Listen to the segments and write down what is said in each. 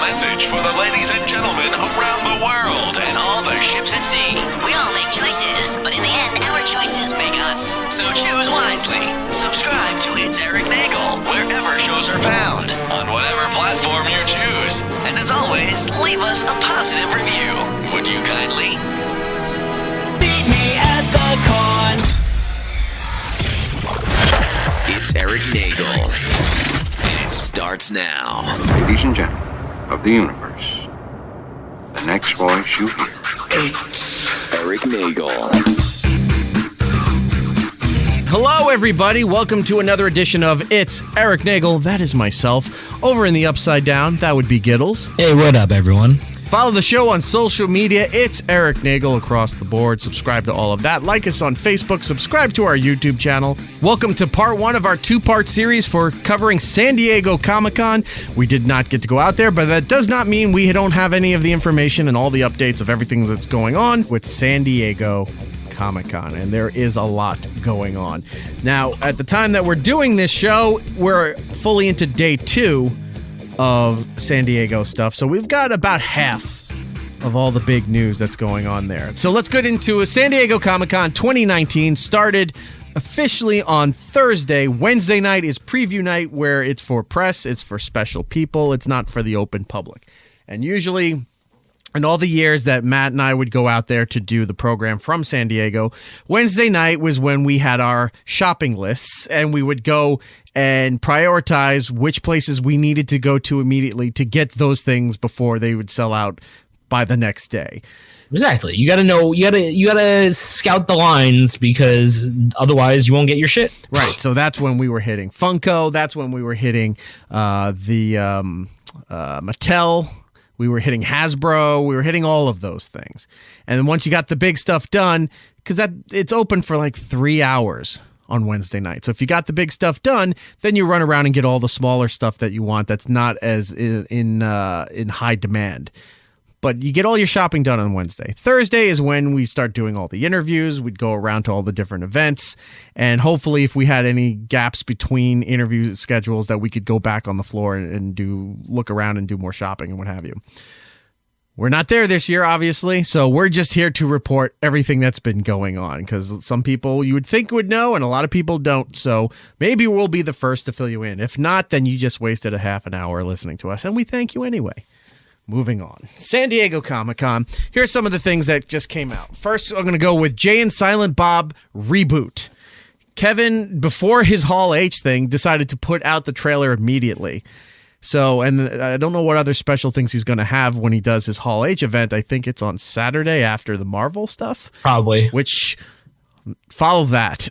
message for the ladies and gentlemen around the world and all the ships at sea. We all make choices, but in the end, our choices make us. So choose wisely. Subscribe to It's Erik Nagel wherever shows are found, on whatever platform you choose. And as always, leave us a positive review. Would you kindly? Meet me at the con. It's Erik Nagel. It starts now. Ladies and gentlemen of the universe, the next voice you hear. It's Erik Nagel. Hello, everybody. Welcome to another edition of It's Erik Nagel. That is myself. Over in the Upside Down, that would be Giddles. Hey, what up, everyone? Follow the show on social media. It's Erik Nagel across the board. Subscribe to all of that. Like us on Facebook. Subscribe to our YouTube channel. Welcome to part one of our two-part series for covering San Diego Comic-Con. We did not get to go out there, but that does not mean we don't have any of the information and all the updates of everything that's going on with San Diego Comic-Con, and there is a lot going on. Now, at the time that we're doing this show, we're fully into day 2 of San Diego stuff, so we've got about half of all the big news that's going on there. So let's get into San Diego Comic-Con 2019. Started officially on Thursday. Wednesday night is preview night, where it's for press, it's for special people, it's not for the open public. And usually, in all the years that Matt and I would go out there to do the program from San Diego, Wednesday night was when we had our shopping lists, and we would go and prioritize which places we needed to go to immediately to get those things before they would sell out by the next day. Exactly. You got to know, you got to scout the lines, because otherwise you won't get your shit. Right. So that's when we were hitting Funko. That's when we were hitting Mattel. We were hitting Hasbro. We were hitting all of those things. And then once you got the big stuff done, because it's open for like 3 hours on Wednesday night. So if you got the big stuff done, then you run around and get all the smaller stuff that you want that's not as in high demand. But you get all your shopping done on Wednesday. Thursday is when we start doing all the interviews. We'd go around to all the different events. And hopefully, if we had any gaps between interview schedules, that we could go back on the floor and look around and do more shopping and what have you. We're not there this year, obviously. So we're just here to report everything that's been going on, because some people you would think would know and a lot of people don't. So maybe we'll be the first to fill you in. If not, then you just wasted a half an hour listening to us. And we thank you anyway. Moving on. San Diego Comic-Con. Here's some of the things that just came out. First, I'm going to go with Jay and Silent Bob reboot. Kevin, before his Hall H thing, decided to put out the trailer immediately. So, and I don't know what other special things he's going to have when he does his Hall H event. I think it's on Saturday after the Marvel stuff. Probably. Which, follow that.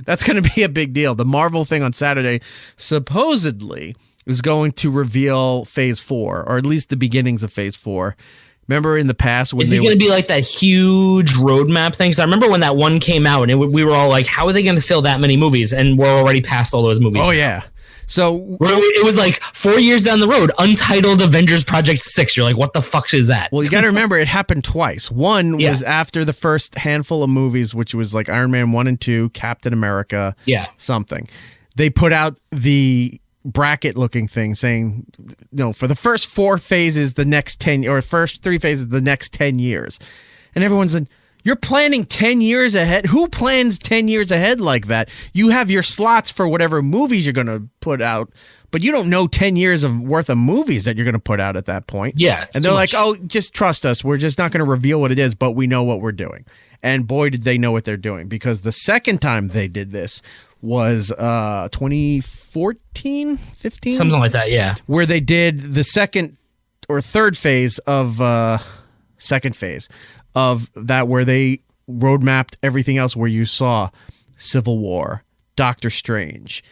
That's going to be a big deal. The Marvel thing on Saturday, supposedly, is going to reveal Phase 4, or at least the beginnings of Phase 4. Remember in the past when is it going to be like that huge roadmap thing? Because I remember when that one came out, and we were all like, how are they going to fill that many movies? And we're already past all those movies. Oh, yeah. So it was like 4 years down the road, Untitled Avengers Project 6. You're like, what the fuck is that? Well, you got to remember, it happened twice. One was after the first handful of movies, which was like Iron Man 1 and 2, Captain America, something. They put out the bracket looking thing saying, for the first 4 phases, the next 10, or first 3 phases, the next 10 years. And everyone's like, you're planning 10 years ahead? Who plans 10 years ahead like that? You have your slots for whatever movies you're going to put out, but you don't know 10 years worth of movies that you're going to put out at that point. Yeah. And they're like, oh, just trust us. We're just not going to reveal what it is, but we know what we're doing. And boy, did they know what they're doing, because the second time they did this was 2014, 15? Something like that, yeah. Where they did the second or third phase of that, where they roadmapped everything else, where you saw Civil War, Doctor Strange,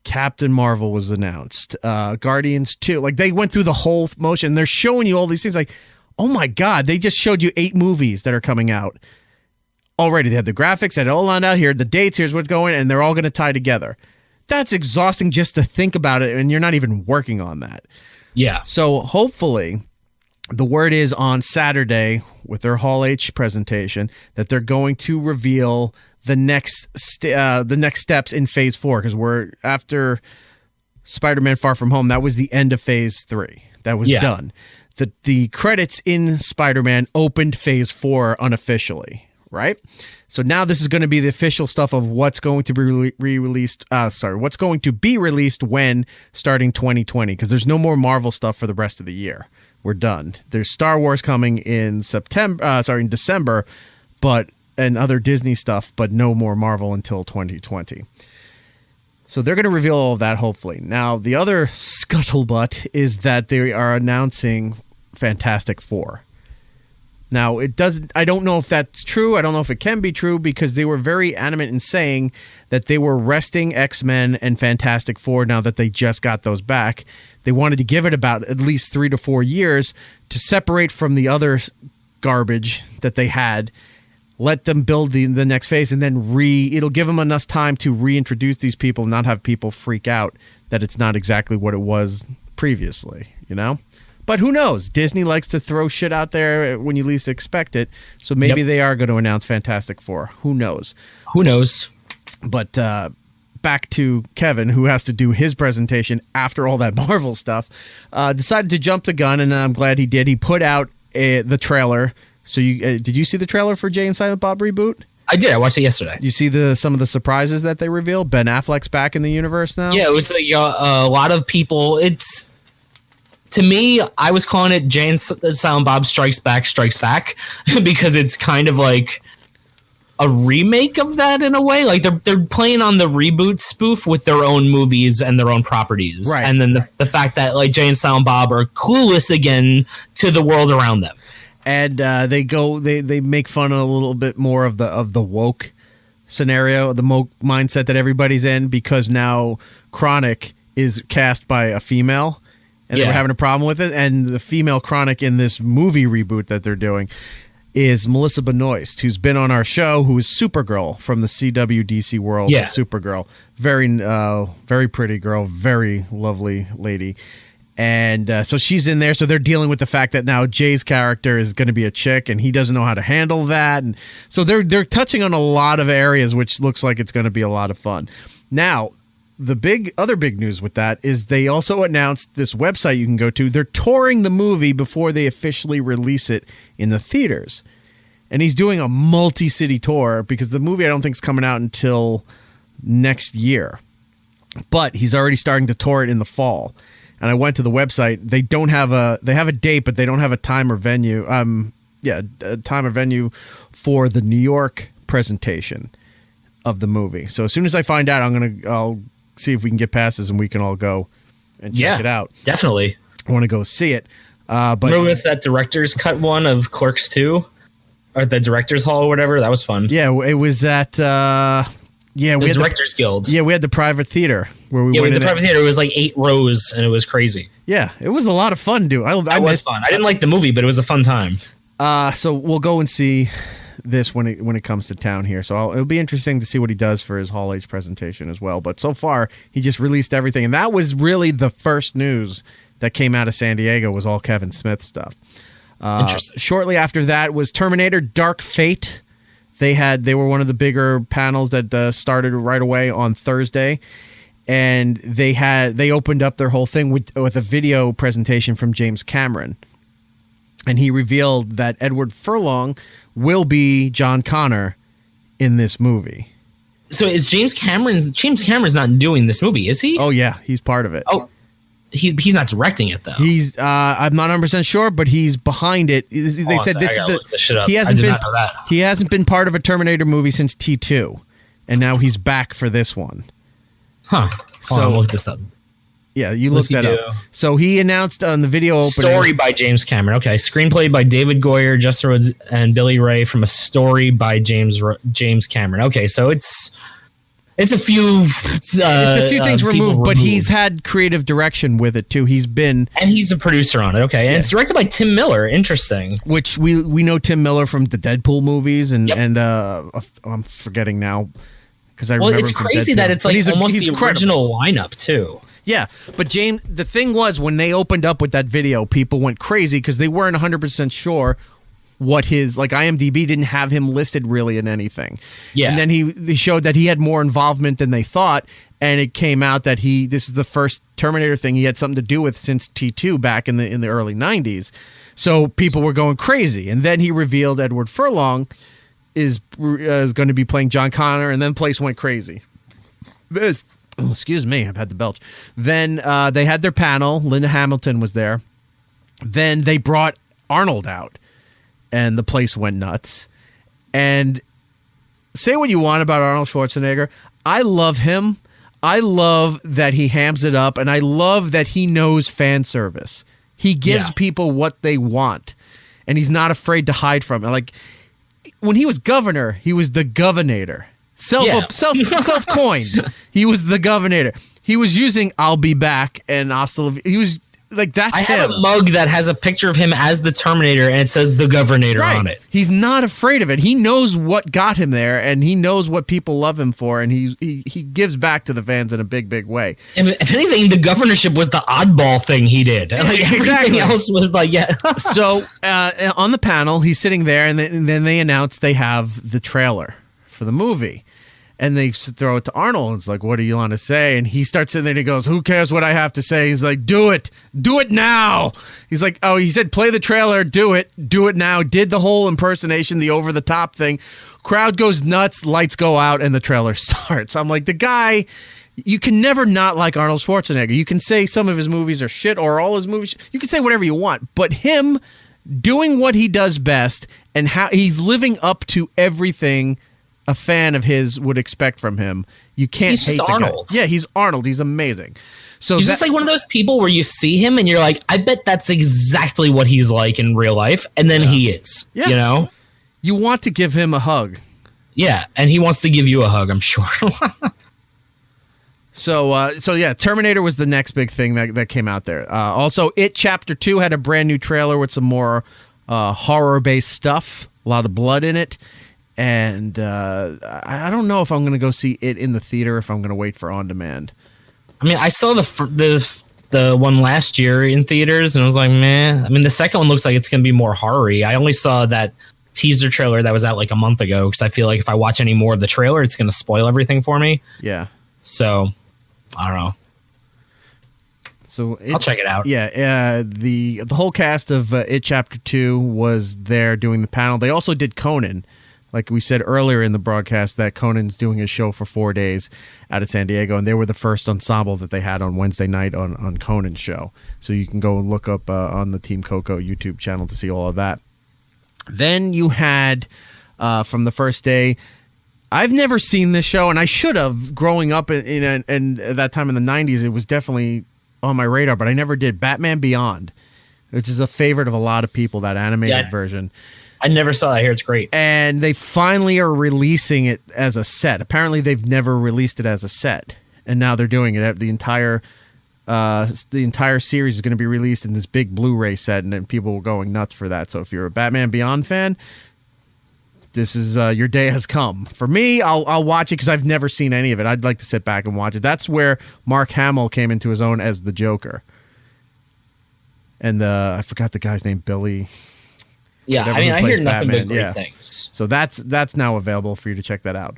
Captain Marvel was announced, Guardians 2. Like, they went through the whole motion. They're showing you all these things like, oh my God, they just showed you 8 movies that are coming out already. They had the graphics, had it all lined out here, the dates, here's what's going, and they're all going to tie together. That's exhausting just to think about it, and you're not even working on that. Yeah. So hopefully, the word is on Saturday with their Hall H presentation that they're going to reveal the next steps in Phase 4, because we're after Spider-Man Far From Home, that was the end of Phase 3. That was done. The credits in Spider-Man opened Phase 4 unofficially, right? So now this is going to be the official stuff of what's going to be re-released. What's going to be released when starting 2020? Because there's no more Marvel stuff for the rest of the year. We're done. There's Star Wars coming in December, and other Disney stuff, but no more Marvel until 2020. So they're going to reveal all of that, hopefully. Now, the other scuttlebutt is that they are announcing Fantastic Four. Now, I don't know if that's true. I don't know if it can be true because they were very adamant in saying that they were resting X-Men and Fantastic Four now that they just got those back. They wanted to give it about at least 3 to 4 years to separate from the other garbage that they had, let them build the next phase, and then it'll give them enough time to reintroduce these people, not have people freak out that it's not exactly what it was previously, you know? But who knows? Disney likes to throw shit out there when you least expect it. So maybe they are going to announce Fantastic Four. Who knows? Who knows? But back to Kevin, who has to do his presentation after all that Marvel stuff, decided to jump the gun, and I'm glad he did. He put out the trailer. So did you see the trailer for Jay and Silent Bob reboot? I did. I watched it yesterday. You see some of the surprises that they revealed? Ben Affleck's back in the universe now? Yeah, it was a lot of people. To me, I was calling it Jay and Silent Bob Strikes Back because it's kind of like a remake of that in a way. Like they're playing on the reboot spoof with their own movies and their own properties. Right. And then the fact that like Jay and Silent Bob are clueless again to the world around them. And they make fun a little bit more of the woke scenario, the woke mindset that everybody's in, because now Chronic is cast by a female. And they were having a problem with it. And the female Chronic in this movie reboot that they're doing is Melissa Benoist, who's been on our show, who is Supergirl from the CW DC world. Yeah. Supergirl. Very pretty girl, very lovely lady. And so she's in there. So they're dealing with the fact that now Jay's character is going to be a chick and he doesn't know how to handle that. And so they're touching on a lot of areas, which looks like it's going to be a lot of fun. Now, the other big news with that is they also announced this website you can go to. They're touring the movie before they officially release it in the theaters. And he's doing a multi-city tour because the movie I don't think is coming out until next year. But he's already starting to tour it in the fall. And I went to the website. They have a date, but they don't have a time or venue. A time or venue for the New York presentation of the movie. So as soon as I find out, I'll see if we can get passes and we can all go and check it out. Definitely. I want to go see it. But remember with that director's cut one of Clerks 2? Or the director's hall or whatever? That was fun. Yeah, it was at we had Directors Guild. Yeah, we had the private theater where we went in the private theater. It was like 8 rows and it was crazy. Yeah, it was a lot of fun, dude. It was fun. I didn't like the movie, but it was a fun time. So we'll go and see this when it comes to town here. So it'll be interesting to see what he does for his Hall H presentation as well. But so far, he just released everything. And that was really the first news that came out of San Diego was all Kevin Smith stuff. Interesting. Shortly after that was Terminator Dark Fate. They were one of the bigger panels that started right away on Thursday. And they opened up their whole thing with a video presentation from James Cameron. And he revealed that Edward Furlong will be John Connor in this movie. So is James Cameron's not doing this movie, is he? Oh yeah, he's part of it. Oh, he's not directing it though. He's I'm not 100% sure, but he's behind it. They said this is this shit up. he hasn't I did been not know that. He hasn't been part of a Terminator movie since T2, and now he's back for this one. Huh. Hold on, look this up. Yeah, you look that up. So he announced on the video opening. Story by James Cameron. Okay, screenplay by David Goyer, Justin Rhodes, and Billy Ray from a story by James Cameron. Okay, so it's a few things removed, but he's had creative direction with it too. And he's a producer on it. Okay, and it's directed by Tim Miller. Interesting. Which we know Tim Miller from the Deadpool movies, and I'm forgetting now because I remember. Well, it's crazy that it's like almost the original lineup too. Yeah, but James, the thing was when they opened up with that video, people went crazy because they weren't 100% sure what his, like, IMDb didn't have him listed really in anything. Yeah. And then they showed that he had more involvement than they thought, and it came out that this is the first Terminator thing he had something to do with since T2 back in the early 90s. So people were going crazy. And then he revealed Edward Furlong is going to be playing John Connor, and then place went crazy. Excuse me, I've had the belch. Then they had their panel. Linda Hamilton was there. Then they brought Arnold out, and the place went nuts. And say what you want about Arnold Schwarzenegger, I love him. I love that he hams it up, and I love that he knows fan service. He gives people what they want, and he's not afraid to hide from it. Like, when he was governor, he was the governator. Self-coined. He was the governator. He was using "I'll be back" and he was like, that's him. I have a mug that has a picture of him as the Terminator, and it says "the Governator" on it. He's not afraid of it. He knows what got him there, and he knows what people love him for, and he gives back to the fans in a big, big way. And if anything, the governorship was the oddball thing he did. Like, everything else was like, So on the panel, he's sitting there, and then they announce they have the trailer for the movie. And they throw it to Arnold, and it's like, what do you want to say? And he starts sitting there, and he goes, who cares what I have to say? He's like, do it now. He's like, he said, play the trailer, do it now. Did the whole impersonation, the over-the-top thing. Crowd goes nuts, lights go out, and the trailer starts. I'm like, the guy, you can never not like Arnold Schwarzenegger. You can say some of his movies are shit, or all his movies, you can say whatever you want, but him doing what he does best, and how he's living up to everything a fan of his would expect from him. You can't hate the Arnold. guy. Yeah, he's Arnold. He's amazing. So he's just like one of those people where you see him and you're like, I bet that's exactly what he's like in real life, and then he is. Yeah. You know, you want to give him a hug. Yeah, and he wants to give you a hug, I'm sure. So yeah, Terminator was the next big thing that came out there. Also, It Chapter 2 had a brand new trailer with some more horror-based stuff. A lot of blood in it. And I don't know if I'm going to go see it in the theater, if I'm going to wait for on demand. I mean, I saw the one last year in theaters, and I was like, meh. I mean, the second one looks like it's going to be more horror-y. I only saw that teaser trailer that was out like a month ago, because I feel like if I watch any more of the trailer, it's going to spoil everything for me. Yeah. So, I don't know. So I'll check it out. Yeah, the whole cast of It Chapter 2 was there doing the panel. They also did Conan. Like we said earlier in the broadcast, that Conan's doing his show for 4 days out of San Diego, and they were the first ensemble that they had on Wednesday night on Conan's show. So you can go and look up on the Team Coco YouTube channel to see all of that. Then you had, from the first day, I've never seen this show, and I should have growing up in that time in the 90s. It was definitely on my radar, but I never did. Batman Beyond, which is a favorite of a lot of people, that animated version. I never saw it. I hear it's great. And they finally are releasing it as a set. Apparently, they've never released it as a set, and now they're doing it. The entire series is going to be released in this big Blu-ray set, and then people were going nuts for that. So if you're a Batman Beyond fan, this is your day has come. For me, I'll watch it because I've never seen any of it. I'd like to sit back and watch it. That's where Mark Hamill came into his own as the Joker. And I forgot the guy's name, Billy. Yeah, I mean, I hear nothing but great things. So that's now available for you to check that out.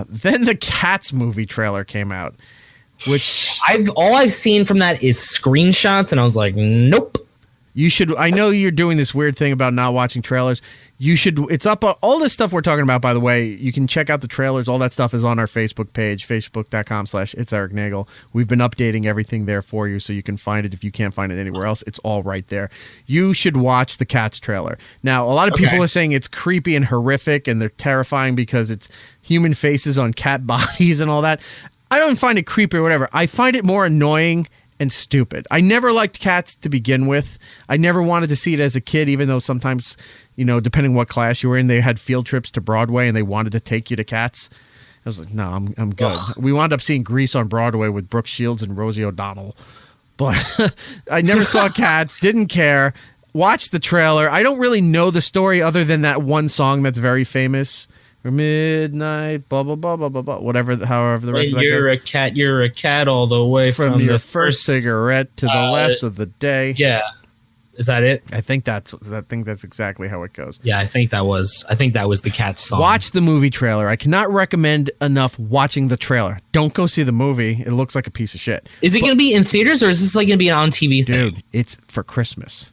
Then the Cats movie trailer came out, which all I've seen from that is screenshots, and I was like, nope. You should. I know you're doing this weird thing about not watching trailers. You should. It's up. All this stuff we're talking about, by the way, you can check out the trailers. All that stuff is on our Facebook page, facebook.com/It's Erik Nagel. We've been updating everything there for you, so you can find it if you can't find it anywhere else. It's all right there. You should watch the Cats trailer. Now, a lot of people are saying it's creepy and horrific, and they're terrifying because it's human faces on cat bodies and all that. I don't find it creepy or whatever. I find it more annoying and stupid. I never liked Cats to begin with. I never wanted to see it as a kid, even though sometimes, depending what class you were in, they had field trips to Broadway and they wanted to take you to Cats. I was like, no, I'm good. We wound up seeing Grease on Broadway with Brooke Shields and Rosie O'Donnell. But I never saw Cats, didn't care. Watched the trailer. I don't really know the story other than that one song that's very famous. Midnight, blah blah blah blah blah blah. However the rest of that goes. You're a cat all the way from your first cigarette to the last of the day. Yeah, Is that it? I think that's exactly how it goes. Yeah, I think that was the Cats song. Watch the movie trailer. I cannot recommend enough watching the trailer. Don't go see the movie. It looks like a piece of shit. Is it going to be in theaters or is this like going to be an on TV thing? Dude, it's for Christmas.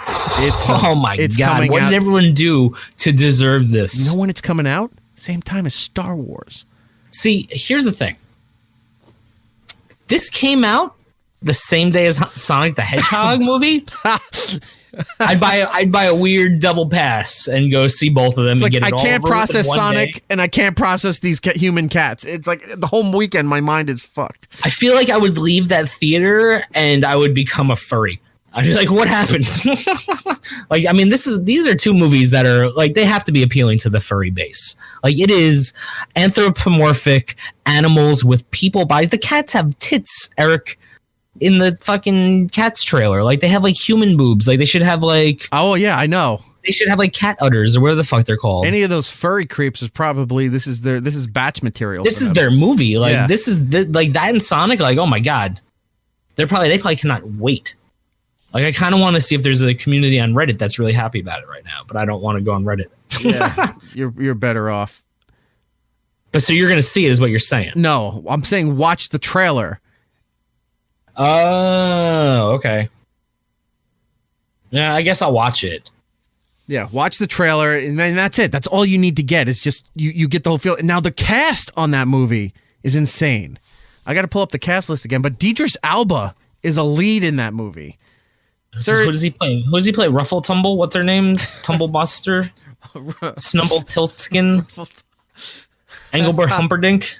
Oh my God. What did everyone do to deserve this? You know when it's coming out? Same time as Star Wars. See, here's the thing. This came out the same day as Sonic the Hedgehog movie. I'd buy a weird double pass and go see both of them. It's and like get it I all can't over process with in one Sonic day. and I can't process these human cats. It's like the whole weekend my mind is fucked. I feel like I would leave that theater and I would become a furry. I'd be like, what happened? Like, I mean, these are two movies that are like, they have to be appealing to the furry base. Like, it is anthropomorphic animals with people bodies. The cats have tits, Eric, in the fucking Cats trailer. Like, they have like human boobs. Like, they should have like, Oh yeah, I know. they should have like cat udders or whatever the fuck they're called. Any of those furry creeps is probably this is batch material. This for is them. their movie. Like, Yeah. this is like that and Sonic. Like, oh my God, they probably cannot wait. Like, I kind of want to see if there's a community on Reddit that's really happy about it right now, but I don't want to go on Reddit. Yeah, you're better off. But so you're going to see it is what you're saying. No, I'm saying watch the trailer. Oh, okay. Yeah, I guess I'll watch it. Yeah, watch the trailer, and then that's it. That's all you need to get. It's just you get the whole feel. Now the cast on that movie is insane. I got to pull up the cast list again, but Idris Elba is a lead in that movie. Sir, What does he play? Who does he play? Ruffle Tumble? What's their names? Tumblebuster? Snumble Tiltskin? Engelbert Humperdinck?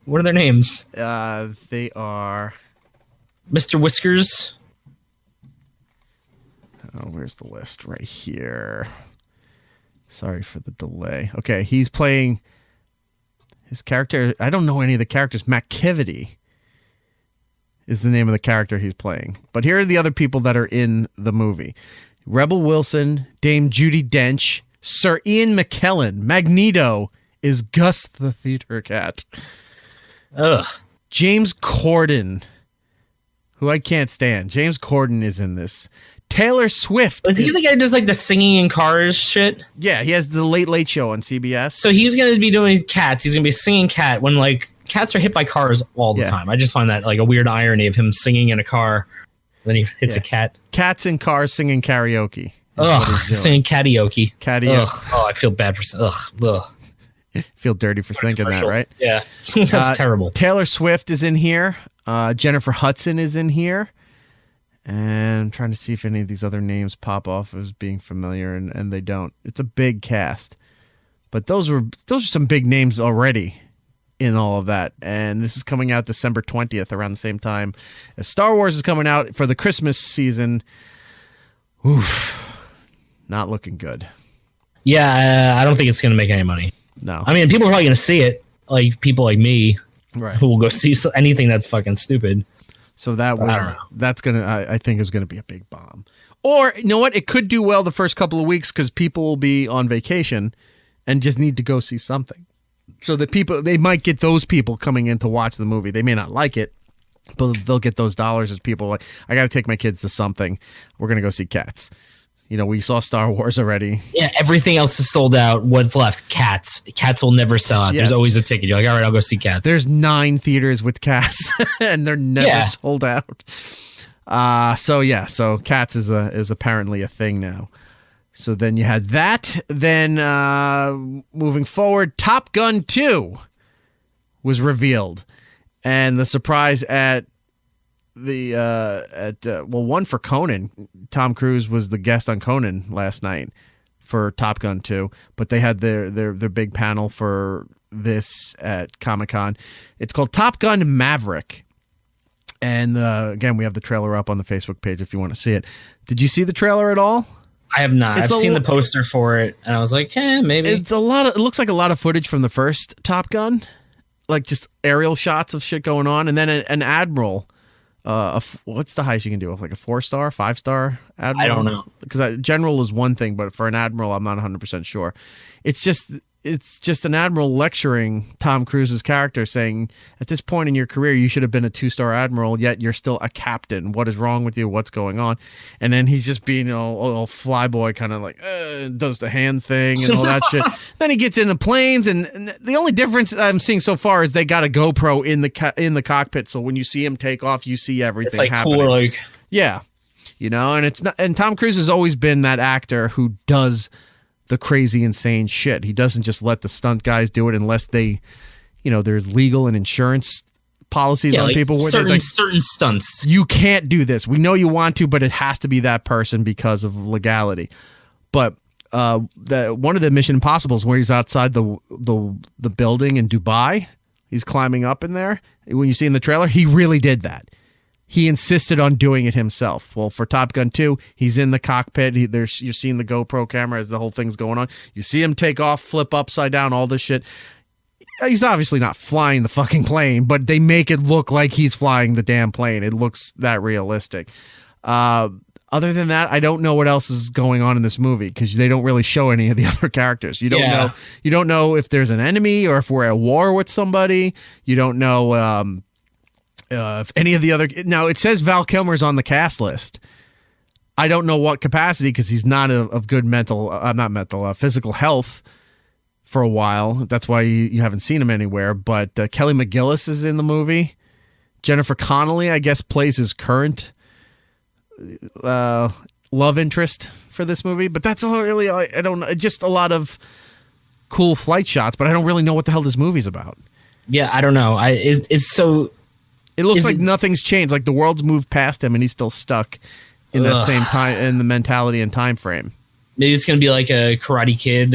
What are their names? they are. Mr. Whiskers? Oh, where's the list? Right here. Sorry for the delay. Okay, he's playing his character. I don't know any of the characters. McKivity is the name of the character he's playing. But here are the other people that are in the movie. Rebel Wilson, Dame Judi Dench, Sir Ian McKellen. Magneto is Gus the theater cat. Ugh. James Corden, who I can't stand. James Corden is in this. Taylor Swift. Is he the guy who does like the singing in cars shit? Yeah, he has the Late Late Show on CBS. So he's going to be doing cats. He's going to be singing cat when like cats are hit by cars all the time. I just find that like a weird irony of him singing in a car. Then he hits a cat. Cats in cars singing karaoke. Ugh, singing karaoke. Karaoke. Ugh. Oh, I feel bad for. Ugh. Feel dirty for thinking that, right? Yeah, that's terrible. Taylor Swift is in here. Jennifer Hudson is in here. And I'm trying to see if any of these other names pop off as being familiar, and they don't. It's a big cast. But those are some big names already in all of that. And this is coming out December 20th, around the same time as Star Wars is coming out for the Christmas season. Oof. Not looking good. Yeah, I don't think it's going to make any money. No. I mean, people are probably going to see it, like people like me, Right. who will go see anything that's fucking stupid. So that I don't was know. that's gonna I think is gonna be a big bomb. Or you know what? It could do well the first couple of weeks because people will be on vacation and just need to go see something. So they might get those people coming in to watch the movie. They may not like it, but they'll get those dollars as people like, I got to take my kids to something. We're gonna go see Cats. You know, we saw Star Wars already. Yeah, everything else is sold out. What's left? Cats. Cats will never sell out. Yes. There's always a ticket. You're like, all right, I'll go see Cats. There's 9 theaters with Cats, and they're never sold out. So Cats is apparently a thing now. So then you had that. Then moving forward, Top Gun 2 was revealed, and the surprise at one for Conan. Tom Cruise was the guest on Conan last night for Top Gun 2, but they had their big panel for this at Comic-Con. It's called Top Gun Maverick. And again, we have the trailer up on the Facebook page if you want to see it. Did you see the trailer at all? I have not. I've seen the poster for it, and I was like, maybe. It looks like a lot of footage from the first Top Gun, like just aerial shots of shit going on, and then an admiral. What's the highest you can do? Like a 4-star, 5-star admiral? I don't know. Because general is one thing, but for an admiral, I'm not 100% sure. It's just it's just an admiral lecturing Tom Cruise's character, saying, at this point in your career, you should have been a 2-star admiral, yet you're still a captain. What is wrong with you? What's going on? And then he's just being all flyboy, kind of like, does the hand thing and all that shit. Then he gets into planes, and the only difference I'm seeing so far is they got a GoPro in the cockpit, so when you see him take off, you see everything It's like happening. cool, like Yeah. And it's not, and Tom Cruise has always been that actor who does the crazy, insane shit. He doesn't just let the stunt guys do it unless they, there's legal and insurance policies on like people where certain, they're like, certain stunts. you can't do this. We know you want to, but it has to be that person because of legality. But one of the Mission Impossibles where he's outside the building in Dubai, he's climbing up in there. When you see in the trailer, he really did that. He insisted on doing it himself. Well, for Top Gun 2, he's in the cockpit. You're seeing the GoPro camera as the whole thing's going on. You see him take off, flip upside down, all this shit. He's obviously not flying the fucking plane, but they make it look like he's flying the damn plane. It looks that realistic. Other than that, I don't know what else is going on in this movie because they don't really show any of the other characters. You don't know. You don't know if there's an enemy or if we're at war with somebody. You don't know. If any of the other, now it says Val Kilmer's on the cast list. I don't know what capacity because he's not of good physical health for a while. That's why you haven't seen him anywhere. But Kelly McGillis is in the movie. Jennifer Connelly, I guess, plays his current love interest for this movie. But that's all really, I don't know. Just a lot of cool flight shots, but I don't really know what the hell this movie's about. Yeah, I don't know. It's so. It looks like nothing's changed. Like the world's moved past him, and he's still stuck in that same time, in the mentality and time frame. Maybe it's gonna be like a Karate Kid.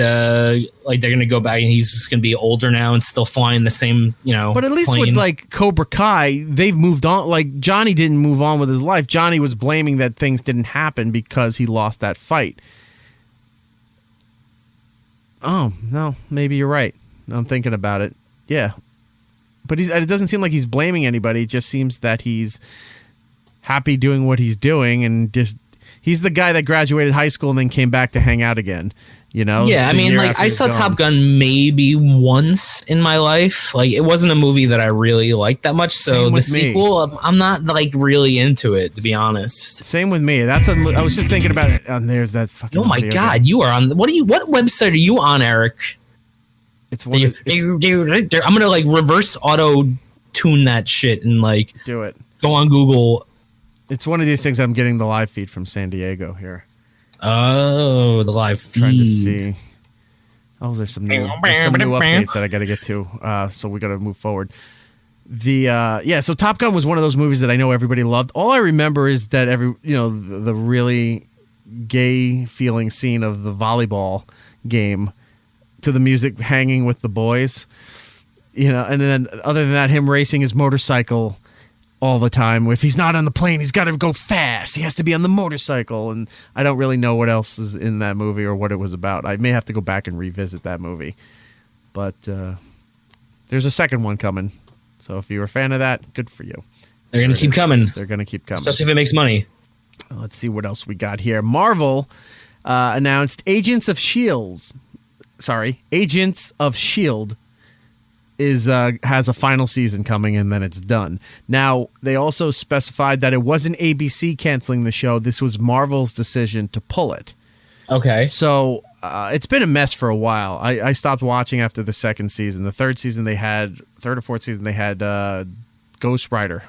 Like they're gonna go back, and he's just gonna be older now and still flying the same, But at least plane. with like Cobra Kai, they've moved on. Like Johnny didn't move on with his life. Johnny was blaming that things didn't happen because he lost that fight. Oh no, maybe you're right. I'm thinking about it. Yeah. But it doesn't seem like he's blaming anybody. It just seems that he's happy doing what he's doing, and just he's the guy that graduated high school and then came back to hang out again. Yeah, I mean, like I saw Top Gun maybe once in my life. Like it wasn't a movie that I really liked that much. So the sequel, I'm not like really into it, to be honest. Same with me. I was just thinking about it. And there's that fucking. Oh my god, you are on. What website are you on, Eric? It's one. I'm gonna like reverse auto tune that shit and like do it. Go on Google. It's one of these things. I'm getting the live feed from San Diego here. Oh, the live feed. Trying to see. Oh, there's some new updates that I got to get to. So we got to move forward. So Top Gun was one of those movies that I know everybody loved. All I remember is that the really gay feeling scene of the volleyball game to the music hanging with the boys, and then other than that, him racing his motorcycle all the time. If he's not on the plane, he's got to go fast. He has to be on the motorcycle. And I don't really know what else is in that movie or what it was about. I may have to go back and revisit that movie. But there's a second one coming. So if you're a fan of that, good for you. They're going to keep coming. They're going to keep coming. Especially if it makes money. Let's see what else we got here. Marvel announced Agents of S.H.I.E.L.D. has a final season coming, and then it's done. Now, they also specified that it wasn't ABC canceling the show. This was Marvel's decision to pull it. Okay. So it's been a mess for a while. I stopped watching after the second season. The third or fourth season, they had Ghost Rider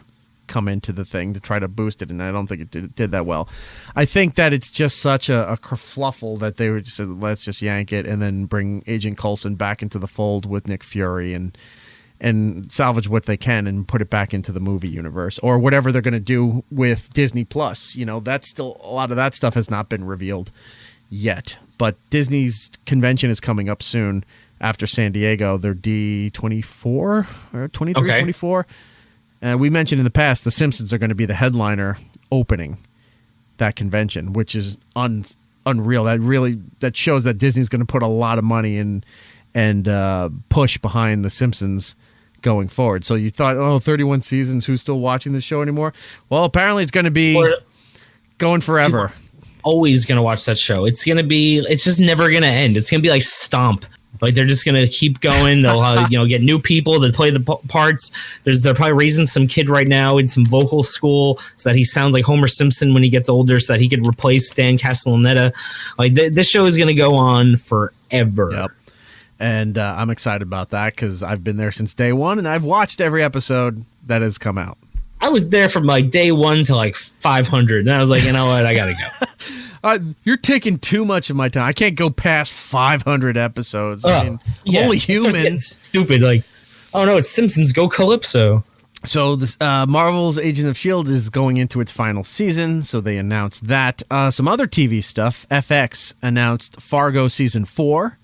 come into the thing to try to boost it, and I don't think it did that well. I think that it's just such a kerfluffle that they were just said, let's just yank it and then bring Agent Coulson back into the fold with Nick Fury and salvage what they can and put it back into the movie universe or whatever they're going to do with Disney Plus. That's still, a lot of that stuff has not been revealed yet, but Disney's convention is coming up soon after San Diego. They're D24 or 23, okay. 24. We mentioned in the past, The Simpsons are going to be the headliner opening that convention, which is unreal. That shows that Disney's going to put a lot of money in and push behind The Simpsons going forward. So you thought, 31 seasons, who's still watching the show anymore? Well, apparently it's going to be going forever. Always going to watch that show. It's just never going to end. It's going to be like Stomp. Like they're just gonna keep going. They'll get new people that play the parts. They're probably raising some kid right now in some vocal school so that he sounds like Homer Simpson when he gets older, so that he could replace Stan Castellaneta. Like this show is gonna go on forever. Yep. And I'm excited about that because I've been there since day one, and I've watched every episode that has come out. I was there from like day 1 to like 500, and I was like, you know what, I gotta go. You're taking too much of my time. I can't go past 500 episodes. I mean, I'm only human. Stupid. Like, oh no, it's Simpsons. Go Calypso. So this Marvel's Agents of S.H.I.E.L.D. is going into its final season, so they announced that. Some other TV stuff. FX announced Fargo Season 4.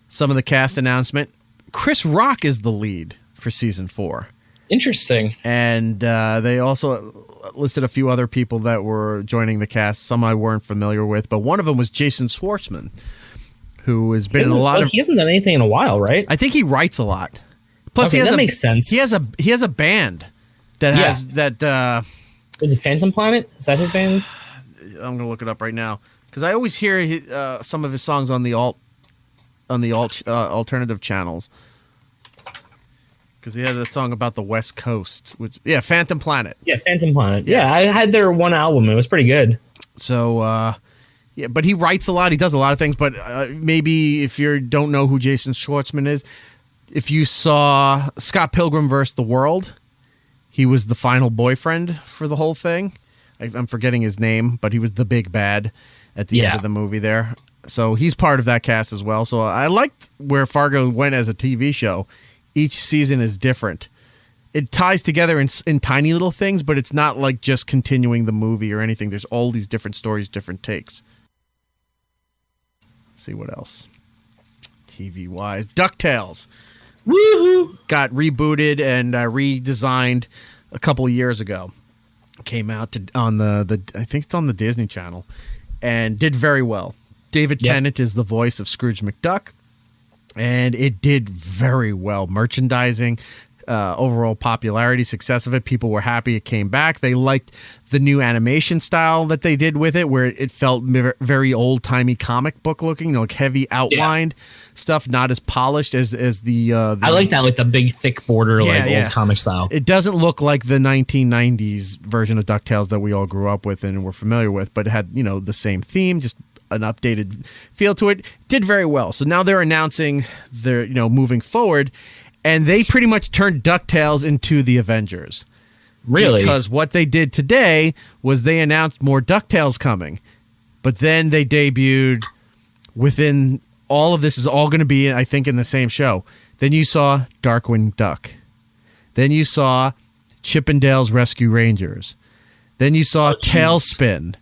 Some of the cast announcement. Chris Rock is the lead for Season 4. Interesting. And they also listed a few other people that were joining the cast. Some I weren't familiar with, but one of them was Jason Schwartzman, who has been in a lot of... He hasn't done anything in a while, right? I think he writes a lot. Plus, that makes sense. He has a band that has that. Is it Phantom Planet? Is that his band? I'm gonna look it up right now because I always hear some of his songs on the alternative channels. Because he had that song about the West Coast, Phantom Planet. Yeah, Phantom Planet. Yeah, I had their one album. It was pretty good. So, but he writes a lot. He does a lot of things. But maybe if you don't know who Jason Schwartzman is, if you saw Scott Pilgrim vs. the World, he was the final boyfriend for the whole thing. I'm forgetting his name, but he was the big bad at the end of the movie there. So he's part of that cast as well. So I liked where Fargo went as a TV show. Each season is different. It ties together in tiny little things, but it's not like just continuing the movie or anything. There's all these different stories, different takes. Let's see what else. TV-wise. DuckTales. Woohoo! Got rebooted and redesigned a couple of years ago. Came out on the I think it's on the Disney Channel, and did very well. David Tennant is the voice of Scrooge McDuck. And it did very well. Merchandising, overall popularity, success of it. People were happy it came back. They liked the new animation style that they did with it, where it felt very old-timey comic book looking, like heavy outlined stuff, not as polished as the I like that, like the big thick border, old comic style. It doesn't look like the 1990s version of DuckTales that we all grew up with and were familiar with, but it had, the same theme, just an updated feel to it. Did very well. So now they're announcing they're moving forward, and they pretty much turned DuckTales into the Avengers. Really? Because what they did today was they announced more DuckTales coming, but then they debuted within all of this is all going to be, I think, in the same show. Then you saw Darkwing Duck. Then you saw Chip and Dale's Rescue Rangers. Then you saw Tailspin.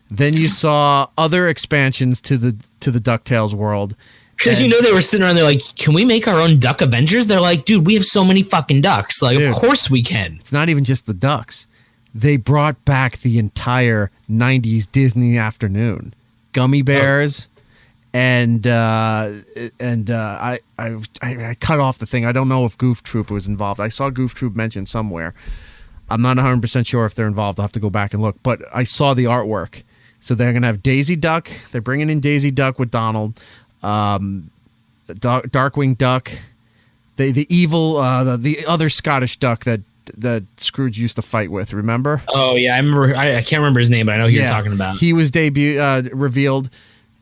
Then you saw other expansions to the DuckTales world. Because they were sitting around there like, can we make our own Duck Avengers? They're like, dude, we have so many fucking ducks. Like, dude, of course we can. It's not even just the ducks. They brought back the entire 90s Disney afternoon. Gummy Bears. And I cut off the thing. I don't know if Goof Troop was involved. I saw Goof Troop mentioned somewhere. I'm not 100% sure if they're involved. I'll have to go back and look. But I saw the artwork. So they're going to have Daisy Duck. They're bringing in Daisy Duck with Donald. Darkwing Duck. The evil, the other Scottish duck that Scrooge used to fight with. Remember? Oh, yeah. I remember. I can't remember his name, but I know who you're talking about. He was revealed.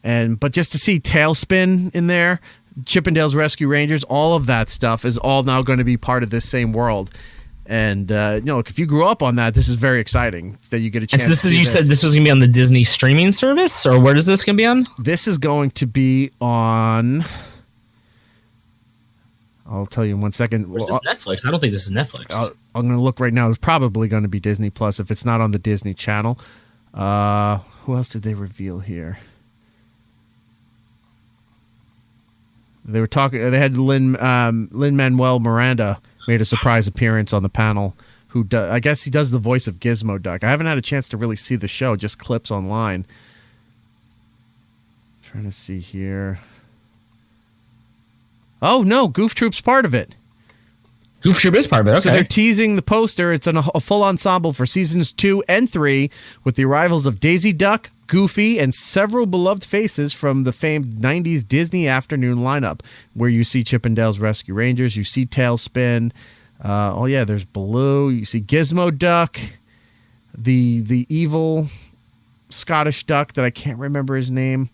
But just to see Tailspin in there, Chip and Dale's Rescue Rangers, all of that stuff is all now going to be part of this same world. And if you grew up on that, this is very exciting that you get a chance. And so you said this was going to be on the Disney streaming service, or where is this going to be on? This is going to be on. I'll tell you in 1 second. Or is this Netflix? I don't think this is Netflix. I'm going to look right now. It's probably going to be Disney Plus if it's not on the Disney Channel. Who else did they reveal here? They were talking. They had Lin-Manuel Miranda made a surprise appearance on the panel. I guess he does the voice of Gizmo Duck. I haven't had a chance to really see the show, just clips online. Trying to see here. Oh no, Goof Troop's part of it. Goof Troop is part of it. Okay. So they're teasing the poster. It's a full ensemble for seasons 2 and 3 with the arrivals of Daisy Duck, Goofy, and several beloved faces from the famed 90s Disney afternoon lineup, where you see Chip and Dale's Rescue Rangers, you see Tailspin. There's Baloo. You see Gizmo Duck, the evil Scottish duck that I can't remember his name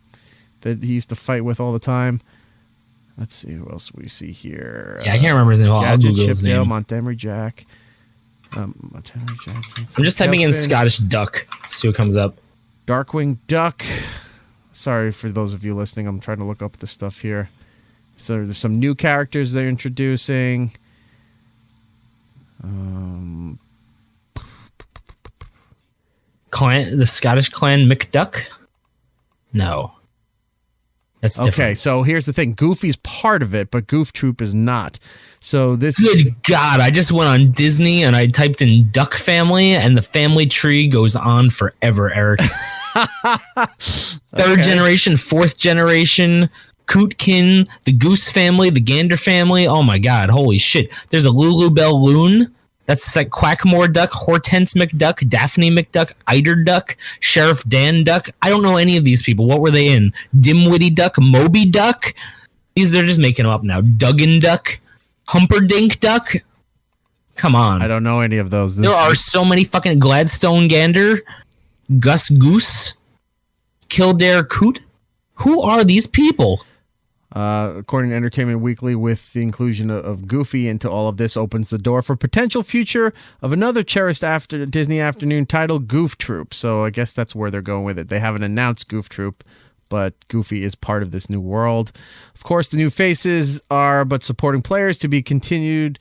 that he used to fight with all the time. Let's see who else we see here. Yeah, I can't remember his name. I'll Gadget, Google his Chip, Dale, name. Montgomery Jack. I'm just typing in Scottish duck. See what comes up. Darkwing Duck. Sorry for those of you listening. I'm trying to look up the stuff here. So there's some new characters they're introducing. The Scottish clan McDuck? No. That's different. Okay, so here's the thing. Goofy's part of it, but Goof Troop is not. So this... Good God, I just went on Disney and I typed in Duck Family and the family tree goes on forever, Eric. Third generation, fourth generation, Cootkin, the Goose family, the Gander family. Oh my God, holy shit. There's a Lulu Bell Loon. That's like Quackmore Duck, Hortense McDuck, Daphne McDuck, Eider Duck, Sheriff Dan Duck. I don't know any of these people. What were they in? Dimwitty Duck, Moby Duck? They're just making them up now. Duggan Duck, Humperdinck Duck. Come on. I don't know any of those. There are so many fucking Gladstone Gander, Gus Goose, Kildare Coot. Who are these people? According to Entertainment Weekly, with the inclusion of Goofy into all of this, opens the door for potential future of another cherished Disney afternoon title, Goof Troop. So I guess that's where they're going with it. They haven't announced Goof Troop, but Goofy is part of this new world. Of course, the new faces are but supporting players to be continued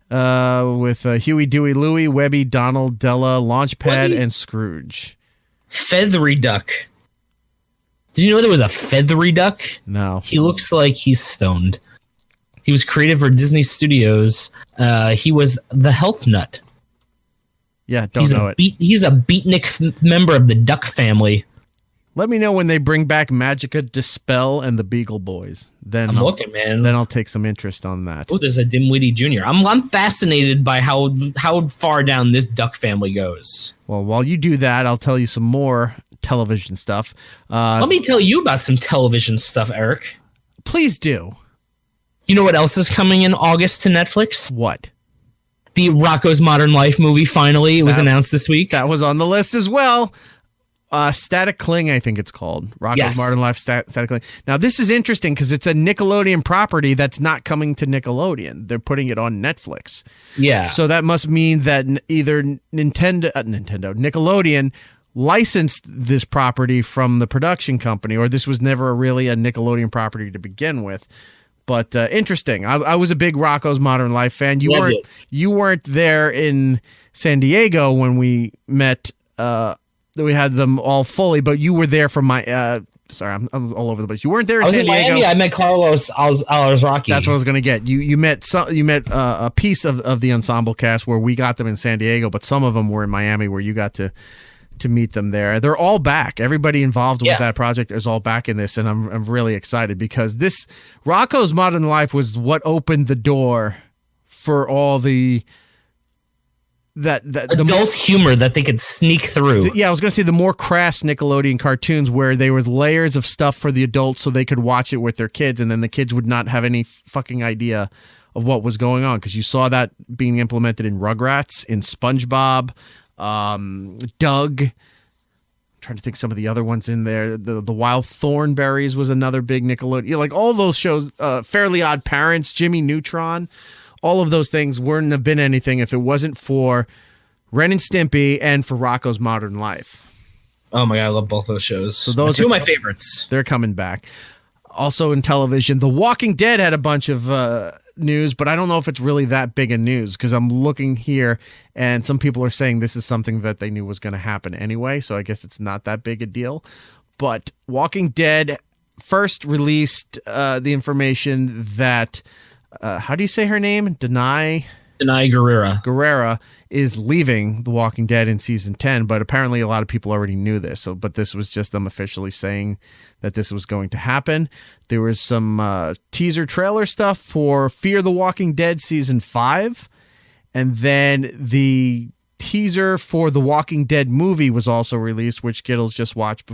with Huey, Dewey, Louie, Webby, Donald, Della, Launchpad, and Scrooge. Feathery Duck. Did you know there was a feathery duck? No. He looks like he's stoned. He was created for Disney Studios. He was the health nut. Yeah, don't know it. He's a beatnik member of the duck family. Let me know when they bring back Magica, Dispel, and the Beagle Boys. Then I'm looking, man. Then I'll take some interest on that. Oh, there's a Dimwitty Jr. I'm fascinated by how far down this duck family goes. Well, while you do that, I'll tell you some more television stuff. Let me tell you about some television stuff, Eric. Please do. You know what else is coming in August to Netflix? What? The Rocko's Modern Life movie, finally. It was announced this week. That was on the list as well. Static Cling, I think it's called. Rocko's Modern Life Static Cling. Now, this is interesting because it's a Nickelodeon property that's not coming to Nickelodeon. They're putting it on Netflix. Yeah. So that must mean that either Nickelodeon licensed this property from the production company, or this was never really a Nickelodeon property to begin with. But interesting. I was a big Rocko's Modern Life fan. You weren't there in San Diego when we met. We had them all fully, but you were there for my. Sorry, I'm all over the place. You weren't there in San Diego. Miami. I met Carlos Alazraki. That's what I was going to get. You met a piece of the ensemble cast where we got them in San Diego, but some of them were in Miami where you got to meet them there. They're all back. Everybody involved with that project is all back in this, and I'm really excited because this Rocko's Modern Life was what opened the door for all the adult humor that they could sneak through. I was going to say the more crass Nickelodeon cartoons where there was layers of stuff for the adults so they could watch it with their kids, and then the kids would not have any fucking idea of what was going on, because you saw that being implemented in Rugrats, in SpongeBob, Doug. I'm trying to think some of the other ones in there. The Wild Thornberries was another big Nickelodeon. Like all those shows, Fairly Odd Parents, Jimmy Neutron, all of those things wouldn't have been anything if it wasn't for Ren and Stimpy and for Rocko's Modern Life. Oh my God, I love both those shows. So those two of my favorites. They're coming back. Also in television, The Walking Dead had a bunch of news, but I don't know if it's really that big a news because I'm looking here and some people are saying this is something that they knew was going to happen anyway, so I guess it's not that big a deal. But Walking Dead first released the information that, how do you say her name? Denai Guerrera is leaving The Walking Dead in season 10, but apparently a lot of people already knew this. But this was just them officially saying that this was going to happen. There was some teaser trailer stuff for Fear the Walking Dead season 5 And then the teaser for the Walking Dead movie was also released, which Gittles just watched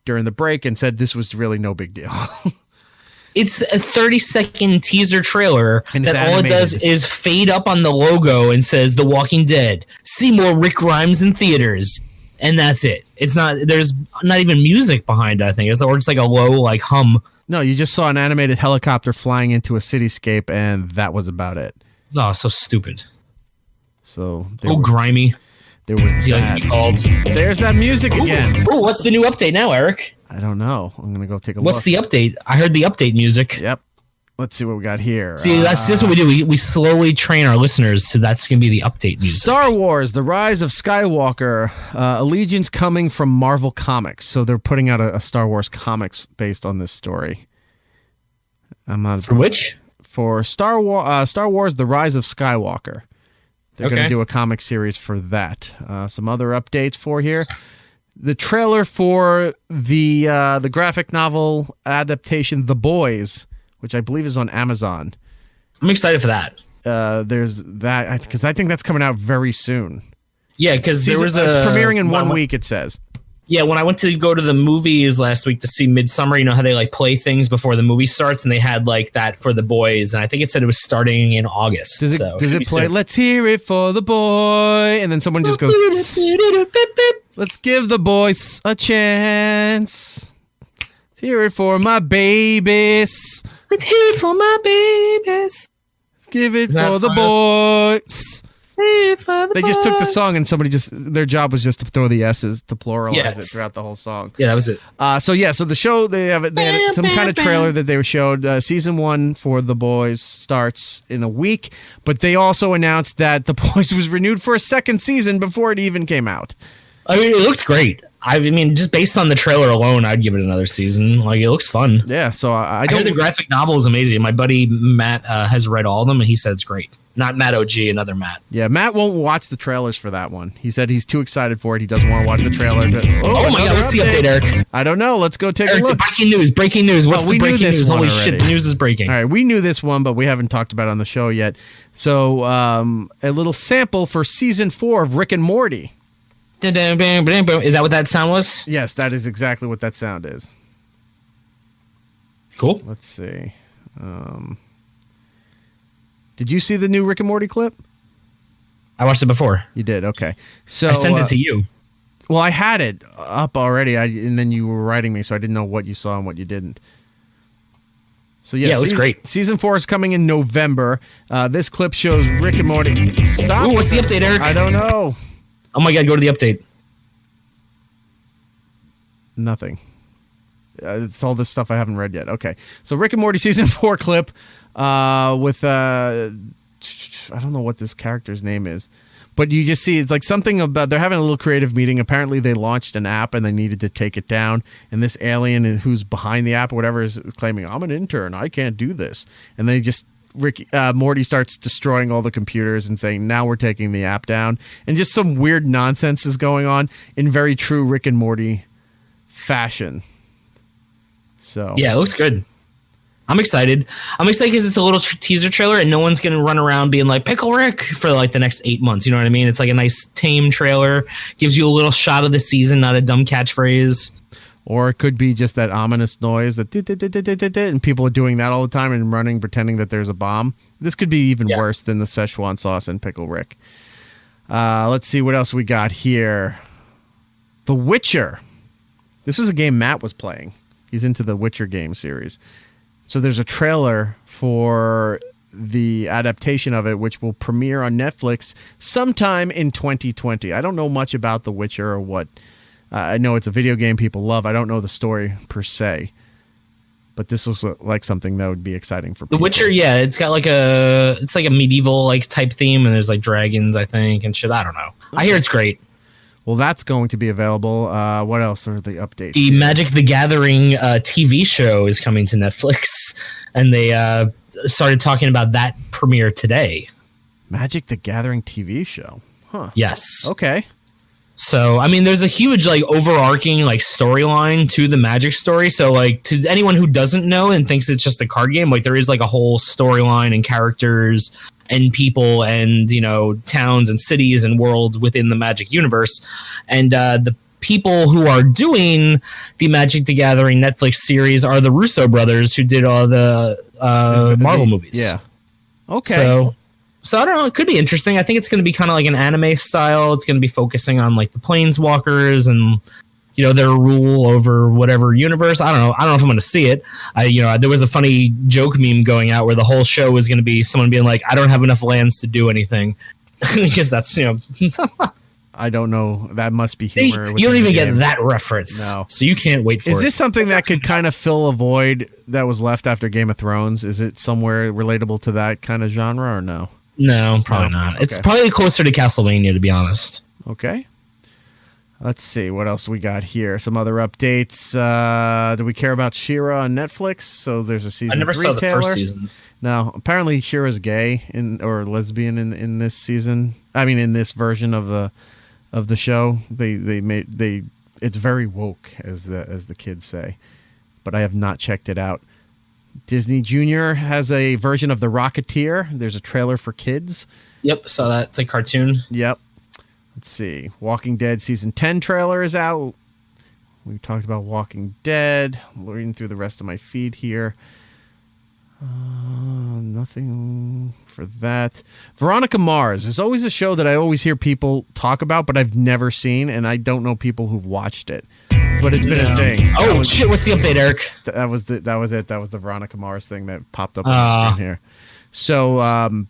during the break and said this was really no big deal. It's a 30-second teaser trailer And it's that all it does is fade up on the logo and says The Walking Dead. See more Rick Grimes in theaters. And that's it. There's not even music behind it, I think. Or it's like a low like hum. No, you just saw an animated helicopter flying into a cityscape, and that was about it. Oh, so stupid. So grimy. There was As he likes to be called. There's that music again. Ooh, what's the new update now, Eric? I don't know. I'm gonna go take a look. What's the update? I heard the update music. Yep. Let's see what we got here. See, that's just what we do. We slowly train our listeners, so that's going to be the update music. Star Wars: The Rise of Skywalker. Allegiance coming from Marvel Comics. So they're putting out a Star Wars comics based on this story. For which? For Star Wars: The Rise of Skywalker. They're going to do a comic series for that. Some other updates for here. The trailer for the graphic novel adaptation, The Boys, which I believe is on Amazon. I'm excited for that. There's that, because I think that's coming out very soon. Yeah, because it's premiering in 1 week, it says. Yeah, when I went to go to the movies last week to see Midsummer, you know how they like play things before the movie starts, and they had like that for The Boys, and I think it said it was starting in August. Does it play? Soon. Let's hear it for the boy, and then someone just goes, let's give the boys a chance. Let's hear it for my babies. Let's hear it for my babies. Let's give it for the boys. They just took the song and their job was just to throw the S's to pluralize it throughout the whole song. Yeah, that was it. So the show, they had some kind of trailer that they showed. Season 1 for The Boys starts in a week, but they also announced that The Boys was renewed for a second season before it even came out. I mean, it looks great. I mean, just based on the trailer alone, I'd give it another season. Like, it looks fun. Yeah, so I hear the graphic novel is amazing. My buddy Matt has read all of them, and he said it's great. Not Matt OG, another Matt. Yeah, Matt won't watch the trailers for that one. He said he's too excited for it. He doesn't want to watch the trailer. Oh my God, what's the update, Eric? I don't know. Let's go take a look. Breaking news. What's the breaking news? Holy shit, the news is breaking. All right, we knew this one, but we haven't talked about it on the show yet. So, a little sample for season 4 of Rick and Morty. Is that what that sound was? Yes, that is exactly what that sound is. Cool. Let's see. Did you see the new Rick and Morty clip? I watched it before. You did? Okay. So I sent it to you. Well, I had it up already, and then you were writing me, so I didn't know what you saw and what you didn't. So yeah, it was great. Season 4 is coming in November. This clip shows Rick and Morty. Stop. Ooh, what's the update, Eric? I don't know. Oh my God, go to the update. Nothing. It's all this stuff I haven't read yet. Okay. So Rick and Morty season 4 clip with I don't know what this character's name is, but you just see it's like something about they're having a little creative meeting. Apparently they launched an app and they needed to take it down. And this alien who's behind the app or whatever is claiming, I'm an intern. I can't do this. And they just Morty starts destroying all the computers and saying, now we're taking the app down. And just some weird nonsense is going on in very true Rick and Morty fashion. So yeah, it looks good. I'm excited. I'm excited because it's a little teaser trailer and no one's going to run around being like Pickle Rick for like the next 8 months. You know what I mean? It's like a nice tame trailer. Gives you a little shot of the season, not a dumb catchphrase. Or it could be just that ominous noise that and people are doing that all the time and running, pretending that there's a bomb. This could be even worse than the Szechuan sauce and Pickle Rick. Let's see what else we got here. The Witcher. This was a game Matt was playing. He's into the Witcher game series. So there's a trailer for the adaptation of it, which will premiere on Netflix sometime in 2020. I don't know much about The Witcher or what. I know it's a video game people love. I don't know the story per se, but this looks like something that would be exciting for people. The Witcher, yeah, it's got like a medieval like type theme, and there's like dragons, I think, and shit. I don't know. I hear it's great. Well, that's going to be available. What else are the updates? The Magic the Gathering TV show is coming to Netflix, and they started talking about that premiere today. Magic the Gathering TV show? Huh. Yes. Okay. So, I mean, there's a huge like overarching like storyline to the Magic story. So, like to anyone who doesn't know and thinks it's just a card game, like there is like a whole storyline and characters and people and, you know, towns and cities and worlds within the Magic universe. And the people who are doing the Magic the Gathering Netflix series are the Russo brothers, who did all the Marvel movies. Yeah. Okay. So I don't know. It could be interesting. I think it's going to be kind of like an anime style. It's going to be focusing on like the Planeswalkers and, you know, their rule over whatever universe. I don't know. I don't know if I'm going to see it. There was a funny joke meme going out where the whole show was going to be someone being like, I don't have enough lands to do anything. Because that's, you know. I don't know. That must be humor. You don't even get that reference. No. So you can't wait for it. Is this something that could kind of fill a void that was left after Game of Thrones? Is it somewhere relatable to that kind of genre or no? No, probably not. Okay. It's probably closer to Castlevania, to be honest. Okay. Let's see. What else we got here? Some other updates. Do we care about She-Ra on Netflix? So there's a season 3 I never saw the first season. No. Apparently She-Ra's gay or lesbian in this season. I mean, in this version of the show. It's very woke, as the kids say. But I have not checked it out. Disney Junior has a version of The Rocketeer. There's a trailer for kids. Yep, saw that. It's a cartoon. Yep. Let's see. Walking Dead Season 10 trailer is out. We talked about Walking Dead. I'm reading through the rest of my feed here. Nothing for that. Veronica Mars. There's always a show that I always hear people talk about, but I've never seen, and I don't know people who've watched it. But it's been a thing. Oh, shit. What's the update, Eric? That was it. That was the Veronica Mars thing that popped up on the screen here. So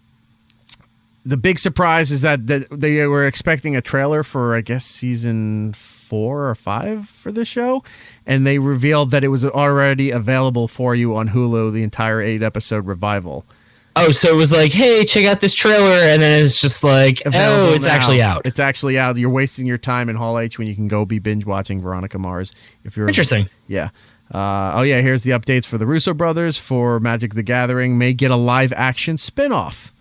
the big surprise is that they were expecting a trailer for, I guess, season 4 or 5 for the show, and they revealed that it was already available for you on Hulu, the entire 8-episode revival. Oh, so it was like, hey, check out this trailer, and then it's just like, available it's now. Actually out. It's actually out. You're wasting your time in Hall H when you can go be binge watching Veronica Mars. If you're interesting. Yeah. Here's the updates for the Russo brothers for Magic the Gathering. May get a live action spinoff.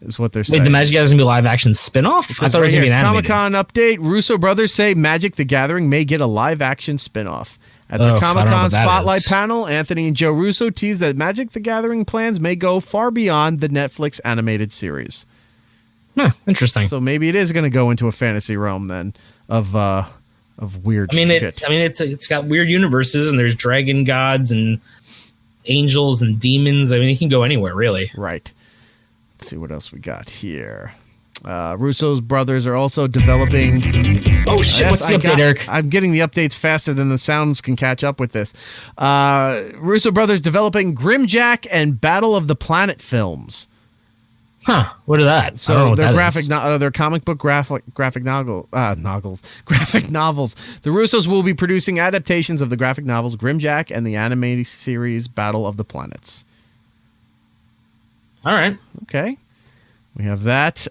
Is what they're saying. Wait, the Magic Gathering is going to be a live action spinoff? I thought it was going to be an animated. Comic-Con update. Russo brothers say Magic the Gathering may get a live action spinoff. At the Comic-Con Spotlight panel, Anthony and Joe Russo teased that Magic the Gathering plans may go far beyond the Netflix animated series. Interesting. So maybe it is going to go into a fantasy realm then of weird shit. It's got weird universes, and there's dragon gods and angels and demons. I mean, it can go anywhere, really. Right. Let's see what else we got here. Russo's brothers are also developing. Oh shit! What's the update, Eric? I'm getting the updates faster than the sounds can catch up with this. Russo brothers developing Grimjack and Battle of the Planet films. Huh? What are that? So they're they're comic book graphic novels. Graphic novels. The Russos will be producing adaptations of the graphic novels Grimjack and the animated series Battle of the Planets. All right. Okay. We have that.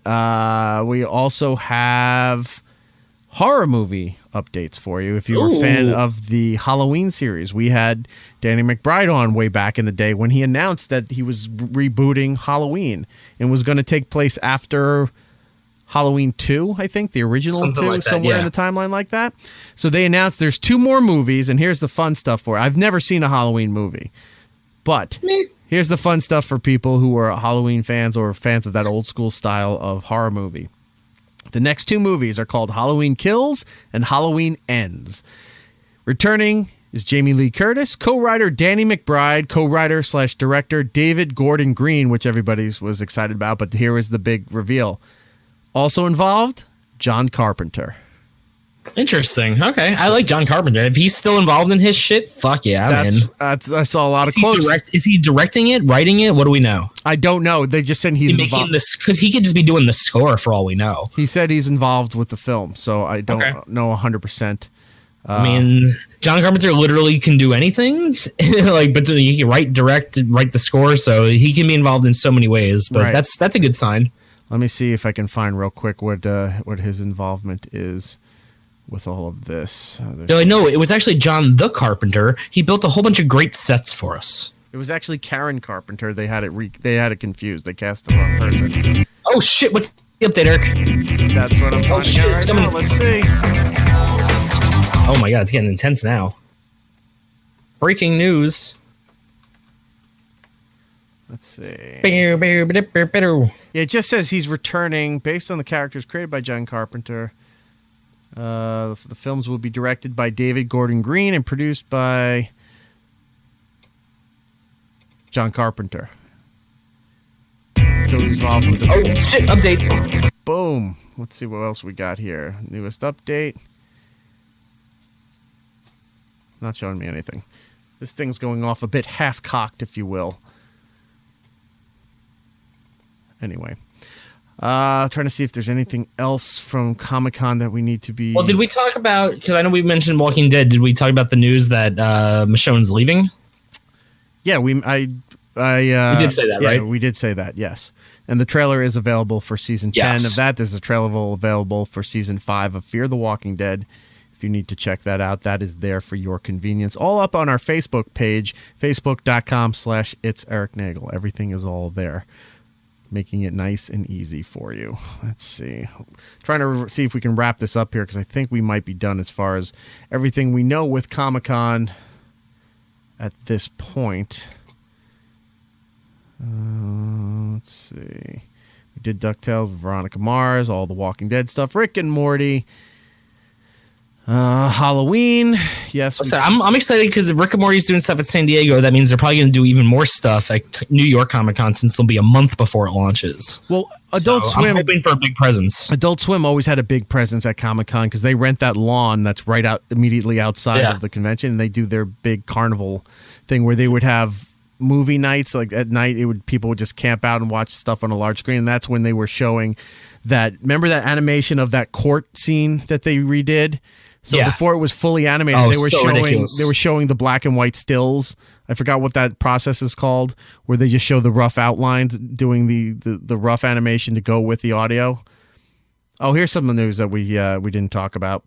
We also have horror movie updates for you. If you were a fan of the Halloween series, we had Danny McBride on way back in the day when he announced that he was rebooting Halloween and was going to take place after Halloween 2, I think, the original something 2, like that, somewhere in the timeline like that. So they announced there's 2 more movies, and here's the fun stuff for it. I've never seen a Halloween movie, but here's the fun stuff for people who are Halloween fans or fans of that old school style of horror movie. The next 2 movies are called Halloween Kills and Halloween Ends. Returning is Jamie Lee Curtis, co-writer Danny McBride, co-writer/director David Gordon Green, which everybody was excited about, but here is the big reveal. Also involved, John Carpenter. Interesting. Okay. I like John Carpenter. If he's still involved in his shit, fuck yeah, man. I saw a lot of quotes. Is he directing it, writing it? What do we know? I don't know. They just said he's involved. Because he could just be doing the score for all we know. He said he's involved with the film, so I don't know 100%. I mean, John Carpenter literally can do anything. But he can write the score, so he can be involved in so many ways. But that's a good sign. Let me see if I can find real quick what his involvement is with all of this. No, it was actually John the Carpenter. He built a whole bunch of great sets for us. It was actually Karen Carpenter. They had it confused. They cast the wrong person. Oh shit! What's update, Erik. That's what I'm finding shit, out it's right now. coming. Let's see. Oh my god, it's getting intense now. Breaking news. Let's see. Yeah, Yeah, it just says he's returning based on the characters created by John Carpenter. The films will be directed by David Gordon Green and produced by John Carpenter. So he's involved with the... Oh, shit, update. Boom. Let's see what else we got here. Newest update. Not showing me anything. This thing's going off a bit half-cocked, if you will. Anyway. Trying to see if there's anything else from Comic-Con that we need to be... Well, did we talk about... Because I know we mentioned Walking Dead. Did we talk about the news that Michonne's leaving? Yeah, we did say that, right? Yeah, we did say that, yes. And the trailer is available for Season 10 of that. There's a trailer available for Season 5 of Fear the Walking Dead. If you need to check that out, that is there for your convenience. All up on our Facebook page, facebook.com/It's Erik Nagel. Everything is all there, making it nice and easy for you. Let's see. Trying to see if we can wrap this up here because I think we might be done as far as everything we know with Comic-Con at this point. Let's see. We did DuckTales, Veronica Mars, all the Walking Dead stuff, Rick and Morty, Halloween. Yes. I'm excited because if Rick and Morty's doing stuff at San Diego, that means they're probably going to do even more stuff at New York Comic Con since it'll be a month before it launches. Well, Adult Swim. I'm hoping for a big presence. Adult Swim always had a big presence at Comic Con because they rent that lawn that's right out immediately outside of the convention, and they do their big carnival thing where they would have movie nights. Like at night, people would just camp out and watch stuff on a large screen. And that's when they were showing that. Remember that animation of that court scene that they redid? So before it was fully animated, they were showing the black and white stills. I forgot what that process is called, where they just show the rough outlines, doing the rough animation to go with the audio. Oh, here's some of the news that we didn't talk about.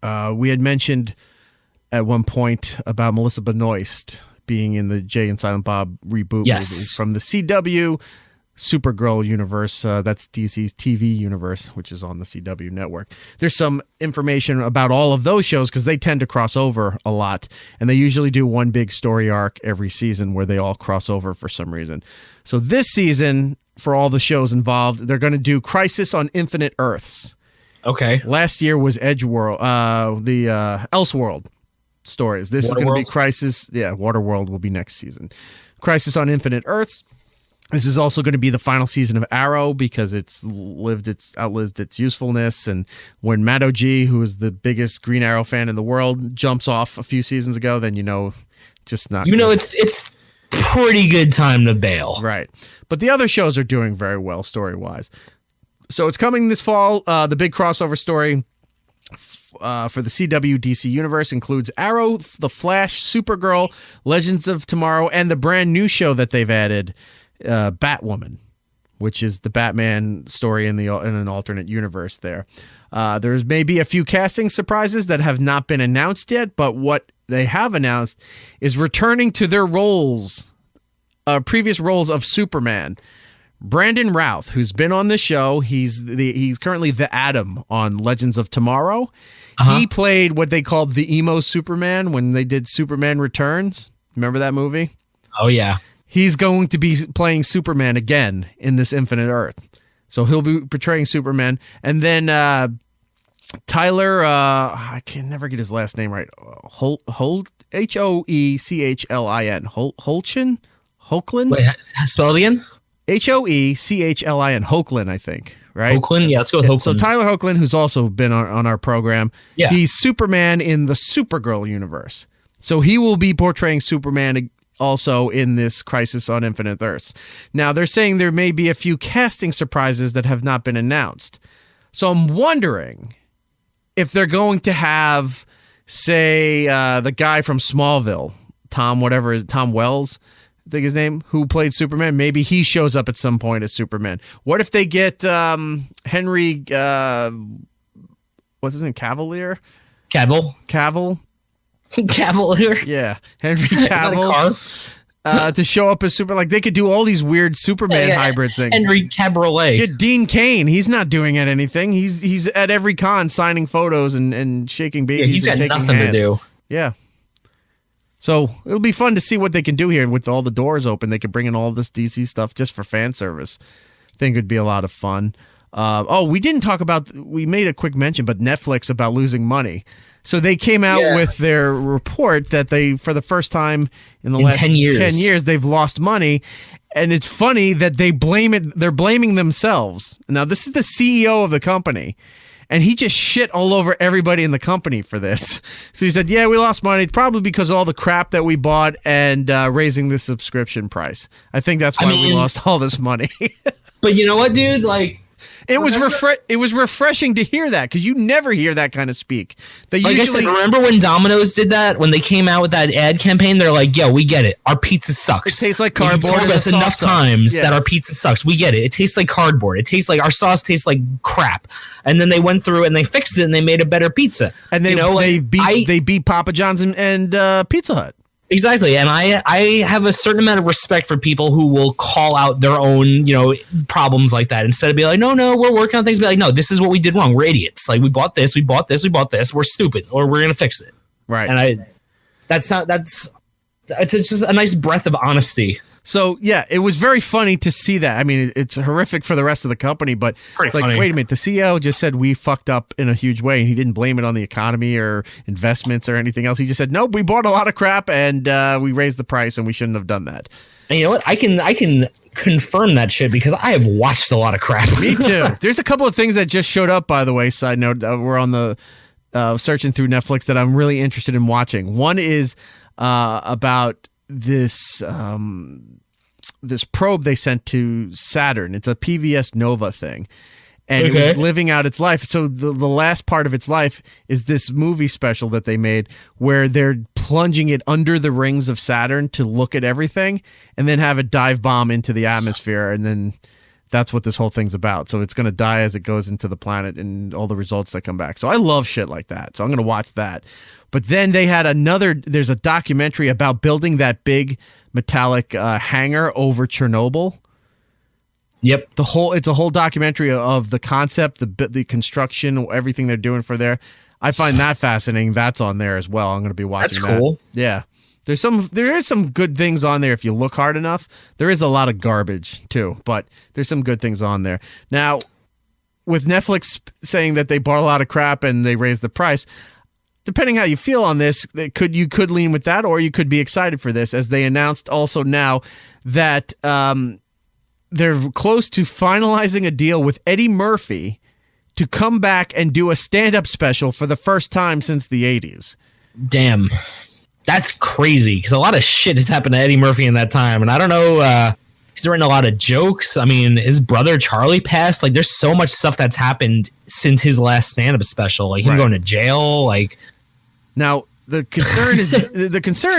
We had mentioned at one point about Melissa Benoist being in the Jay and Silent Bob reboot movie from the CW Supergirl universe. That's DC's TV universe, which is on the CW network. There's some information about all of those shows because they tend to cross over a lot, and they usually do one big story arc every season where they all cross over for some reason. So this season, for all the shows involved, they're going to do Crisis on Infinite Earths. Okay. Last year was Edgeworld, the Elseworld stories. This is going to be Crisis. Yeah, Waterworld will be next season. Crisis on Infinite Earths. This is also going to be the final season of Arrow because it's outlived its usefulness. And when Matt O.G., who is the biggest Green Arrow fan in the world, jumps off a few seasons ago, then just not. It's pretty good time to bail. Right. But the other shows are doing very well story-wise. So it's coming this fall. The big crossover story for the CW DC universe includes Arrow, The Flash, Supergirl, Legends of Tomorrow, and the brand new show that they've added, Batwoman, which is the Batman story in an alternate universe there. There's maybe a few casting surprises that have not been announced yet, but what they have announced is returning to their roles, previous roles of Superman. Brandon Routh, who's been on the show, he's currently the Atom on Legends of Tomorrow. He played what they called the emo Superman when they did Superman Returns. Remember that movie? Oh yeah. He's going to be playing Superman again in this Infinite Earth. So he'll be portraying Superman. And then Tyler, I can never get his last name right. Hoechlin? Hoechlin? Wait, spell it again? Hoechlin, Hoechlin, I think. Right? Hoechlin? Yeah, let's go with Hoechlin. So Tyler Hoechlin, who's also been on our program, he's Superman in the Supergirl universe. So he will be portraying Superman also in this Crisis on Infinite Earths. Now, they're saying there may be a few casting surprises that have not been announced. So I'm wondering if they're going to have, say, the guy from Smallville, Tom Wells, I think his name, who played Superman. Maybe he shows up at some point as Superman. What if they get Henry, what's his name, Cavalier? Cavill? Cavalier? Cavalier? Yeah, Henry Cavill. to show up as super. Like they could do all these weird Superman hybrids things. Henry Cabriolet. Get Dean Cain. He's not doing at anything. He's at every con signing photos and shaking babies. He's got and taking nothing hands. to do. Yeah. So it'll be fun to see what they can do here with all the doors open. They could bring in all this DC stuff just for fan service. I think it'd be a lot of fun. We didn't talk about. We made a quick mention, but Netflix about losing money. So they came out with their report that they, for the first time in the last 10 years, they've lost money. And it's funny that they blame it. They're blaming themselves. Now, this is the CEO of the company, and he just shit all over everybody in the company for this. So he said, yeah, we lost money. It's probably because of all the crap that we bought and raising the subscription price. I think that's why we lost all this money. But you know what, dude? Like, it was refreshing to hear that, because you never hear that kind of speak. They like usually, I said, remember when Domino's did that? When they came out with that ad campaign, they're like, yo, we get it. Our pizza sucks. It tastes like cardboard. You've told us enough times that our pizza sucks. We get it. It tastes like cardboard. It tastes like, our sauce tastes like crap. And then they went through and they fixed it and they made a better pizza. And they beat Papa John's and Pizza Hut. Exactly, and I have a certain amount of respect for people who will call out their own, problems like that, instead of being like, no, we're working on things. Be like, no, this is what we did wrong. We're idiots. Like, we bought this. We're stupid, or we're gonna fix it. Right. And it's just a nice breath of honesty. So, yeah, it was very funny to see that. I mean, it's horrific for the rest of the company, but funny. Wait a minute, the CEO just said we fucked up in a huge way, and he didn't blame it on the economy or investments or anything else. He just said, nope, we bought a lot of crap, and we raised the price, and we shouldn't have done that. And you know what? I can confirm that shit because I have watched a lot of crap. Me too. There's a couple of things that just showed up, by the way, side note. We're on the searching through Netflix that I'm really interested in watching. One is about this probe they sent to Saturn. It's a PVS Nova thing, and it was living out its life. So the last part of its life is this movie special that they made where they're plunging it under the rings of Saturn to look at everything and then have a dive bomb into the atmosphere, and then that's what this whole thing's about. So it's going to die as it goes into the planet and all the results that come back. So I love shit like that. So I'm going to watch that. But then they had there's a documentary about building that big metallic hangar over Chernobyl. Yep. It's a whole documentary of the concept, the construction, everything they're doing for there. I find that fascinating. That's on there as well. I'm going to be watching that. That's cool. Yeah. There is some good things on there if you look hard enough. There is a lot of garbage too, but there's some good things on there. Now, with Netflix saying that they bought a lot of crap and they raised the price, depending how you feel on this, you could lean with that, or you could be excited for this, as they announced also now that they're close to finalizing a deal with Eddie Murphy to come back and do a stand-up special for the first time since the 80s. Damn. That's crazy, because a lot of shit has happened to Eddie Murphy in that time, and I don't know, he's written a lot of jokes. I mean, his brother Charlie passed. Like, there's so much stuff that's happened since his last stand-up special. Like, him going to jail, like... Now, the concern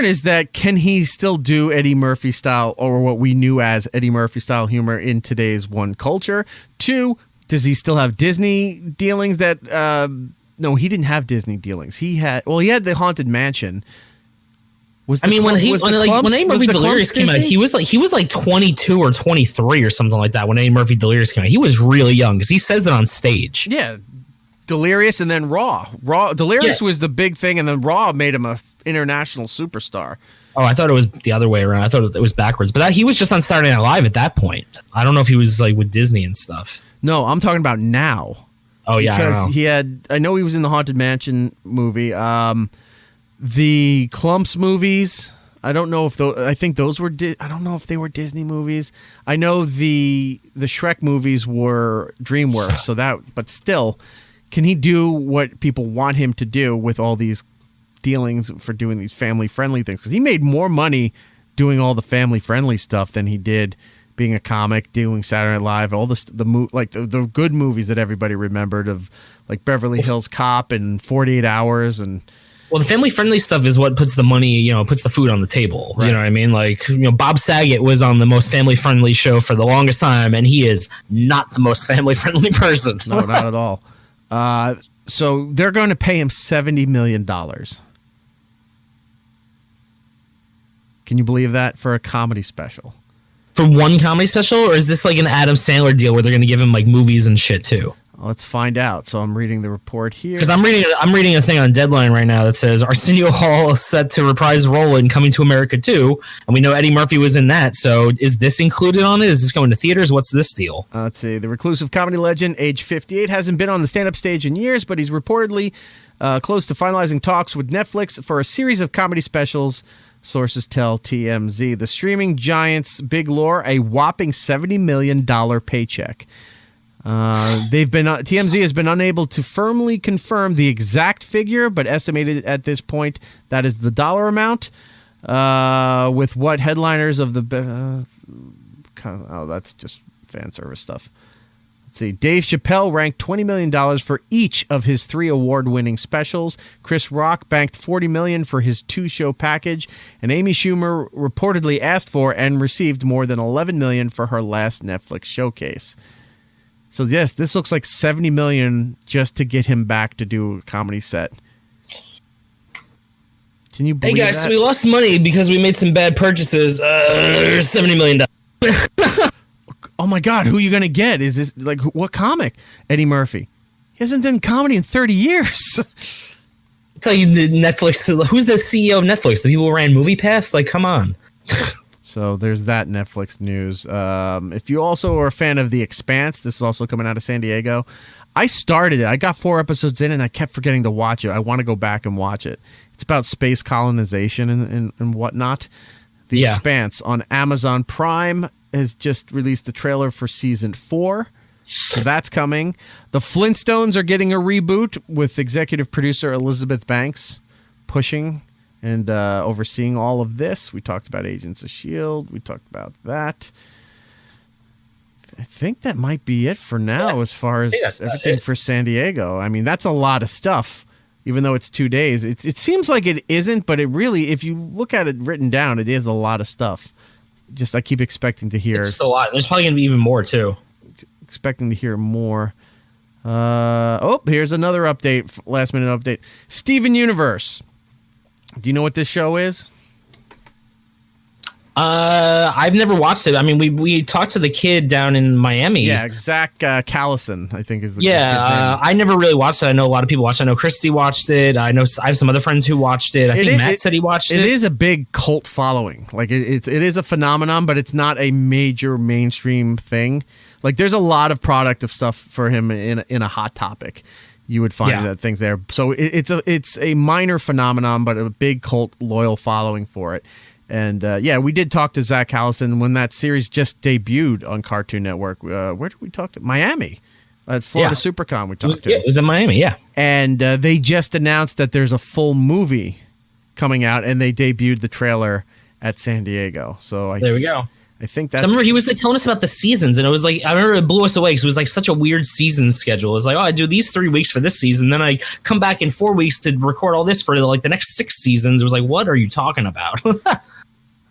is that can he still do Eddie Murphy style, or what we knew as Eddie Murphy style humor in today's one culture? Two, does he still have Disney dealings that no, he didn't have Disney dealings. He had the Haunted Mansion. When Eddie Murphy Delirious came out, he was like 22 or 23 or something like that when Eddie Murphy Delirious came out. He was really young because he says that on stage. Yeah. Delirious and then Raw. Delirious was the big thing, and then Raw made him a international superstar. Oh, I thought it was the other way around. I thought it was backwards. But he was just on Saturday Night Live at that point. I don't know if he was like with Disney and stuff. No, I'm talking about now. Oh yeah, because I know he was in the Haunted Mansion movie. The Klumps movies, I don't know if those. I think those were. I don't know if they were Disney movies. I know the Shrek movies were DreamWorks. So that, but still, can he do what people want him to do with all these dealings for doing these family friendly things? Because he made more money doing all the family friendly stuff than he did being a comic, doing Saturday Night Live, all the good movies that everybody remembered of, like Beverly Hills Cop and 48 Hours and. Well, the family-friendly stuff is what puts the money, puts the food on the table. Right. You know what I mean? Like, Bob Saget was on the most family-friendly show for the longest time, and he is not the most family-friendly person. No, not at all. So they're going to pay him $70 million. Can you believe that for a comedy special? For one comedy special, or is this like an Adam Sandler deal where they're going to give him like movies and shit too? Let's find out. So I'm reading the report here. Because I'm reading a thing on Deadline right now that says Arsenio Hall is set to reprise role in Coming to America 2, and we know Eddie Murphy was in that. So is this included on it? Is this going to theaters? What's this deal? Let's see. The reclusive comedy legend, age 58, hasn't been on the stand-up stage in years, but he's reportedly close to finalizing talks with Netflix for a series of comedy specials. Sources tell TMZ. The streaming giant's big lure, a whopping $70 million paycheck. TMZ has been unable to firmly confirm the exact figure, but estimated at this point that is the dollar amount. With what headliners of the that's just fan service stuff. Let's see. Dave Chappelle ranked $20 million for each of his 3 award-winning specials. Chris Rock banked $40 million for his 2-show package, and Amy Schumer reportedly asked for and received more than $11 million for her last Netflix showcase. So yes, this looks like $70 million just to get him back to do a comedy set. Can you believe Hey guys, that? so we lost money because we made some bad purchases. $70 million. Oh my God, who are you going to get? Is this like what comic? Eddie Murphy. He hasn't done comedy in 30 years. I'll tell you, the Netflix. Who's the CEO of Netflix? The people who ran MoviePass? Like, come on. So there's that Netflix news. If you also are a fan of The Expanse, this is also coming out of San Diego. I started it. I got 4 episodes in and I kept forgetting to watch it. I want to go back and watch it. It's about space colonization and whatnot. The Expanse on Amazon Prime has just released the trailer for season 4. So that's coming. The Flintstones are getting a reboot with executive producer Elizabeth Banks pushing and overseeing all of this. We talked about Agents of S.H.I.E.L.D. We talked about that. I think that might be it for now as far as everything for San Diego. I mean, that's a lot of stuff, even though it's 2 days. It seems like it isn't, but it really, if you look at it written down, it is a lot of stuff. Just I keep expecting to hear. It's a lot. There's probably going to be even more, too. Expecting to hear more. Here's another update, last minute update. Steven Universe. Do you know what this show is? I've never watched it. I mean, we talked to the kid down in Miami. Yeah, Zach Callison, I think is the kid's name. I never really watched it. I know a lot of people watched it. I know Christy watched it. I have some other friends who watched it. I think Matt said he watched it. It is a big cult following. Like it is a phenomenon, but it's not a major mainstream thing. Like there's a lot of product of stuff for him in a Hot Topic. You would find that things there. So it's a minor phenomenon, but a big cult loyal following for it. And we did talk to Zach Callison when that series just debuted on Cartoon Network. Where did we talk to? Miami. At Florida SuperCon we talked to. Yeah, it was in Miami, yeah. And they just announced that there's a full movie coming out, and they debuted the trailer at San Diego. So there we go. I think that's... I remember he was like telling us about the seasons, and it was like, I remember it blew us away because it was like such a weird season schedule. It was like, I do these 3 weeks for this season, then I come back in 4 weeks to record all this for like the next 6 seasons. It was like, what are you talking about?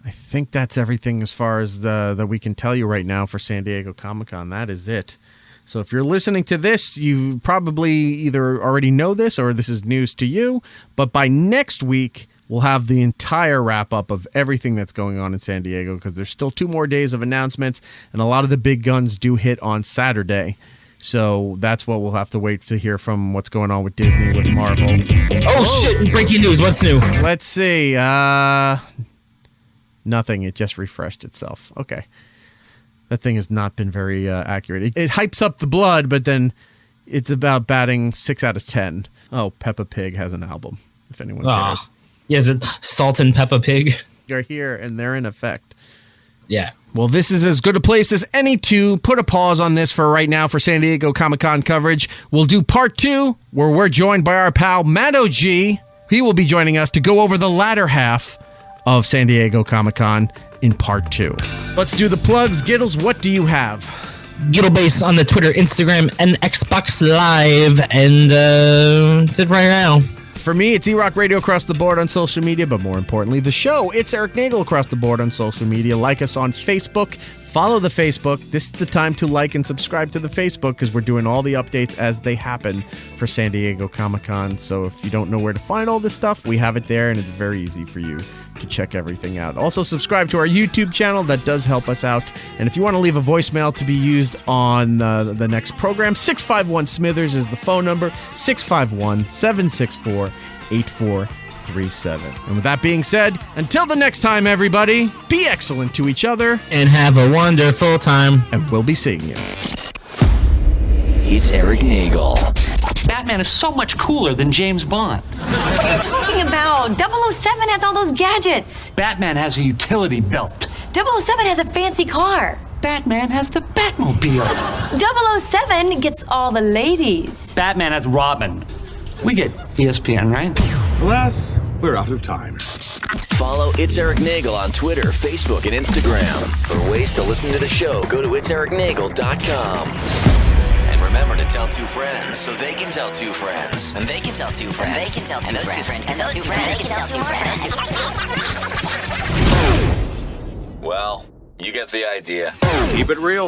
I think that's everything as far as that we can tell you right now for San Diego Comic-Con. That is it. So if you're listening to this, you probably either already know this or this is news to you. But by next week, we'll have the entire wrap-up of everything that's going on in San Diego because there's still 2 more days of announcements, and a lot of the big guns do hit on Saturday. So that's what we'll have to wait to hear from what's going on with Disney, with Marvel. Oh, shit. Breaking news. What's new? Let's see. Nothing. It just refreshed itself. Okay. That thing has not been very accurate. It hypes up the blood, but then it's about batting 6 out of 10. Oh, Peppa Pig has an album, if anyone cares. Yeah, is it Salt and Peppa Pig? They're here, and they're in effect. Yeah. Well, this is as good a place as any to put a pause on this for right now for San Diego Comic-Con coverage. We'll do part 2, where we're joined by our pal, Matt O.G. He will be joining us to go over the latter half of San Diego Comic-Con in part 2. Let's do the plugs. Giddles, what do you have? Gittlebase on the Twitter, Instagram, and Xbox Live, and that's it right now. For me, it's IHeartRadio across the board on social media, but more importantly, the show. It's Erik Nagel across the board on social media. Like us on Facebook, Follow the Facebook. This is the time to like and subscribe to the Facebook because we're doing all the updates as they happen for San Diego Comic-Con. So if you don't know where to find all this stuff, we have it there, and it's very easy for you to check everything out. Also, subscribe to our YouTube channel. That does help us out. And if you want to leave a voicemail to be used on the next program, 651-SMITHERS is the phone number, 651-764-8437. And with that being said, until the next time, everybody, be excellent to each other. And have a wonderful time. And we'll be seeing you. It's Erik Nagel. Batman is so much cooler than James Bond. What are you talking about? 007 has all those gadgets. Batman has a utility belt. 007 has a fancy car. Batman has the Batmobile. 007 gets all the ladies. Batman has Robin. We get ESPN, right? Alas, we're out of time. Follow It's Erik Nagel on Twitter, Facebook, and Instagram. For ways to listen to the show, go to itseriknagel.com. And remember to tell 2 friends so they can tell 2 friends. And they can tell 2 friends. And they can tell 2 And those friends. 2 friends. And those 2 friends can tell 2 friends. Well, you get the idea. Keep it real,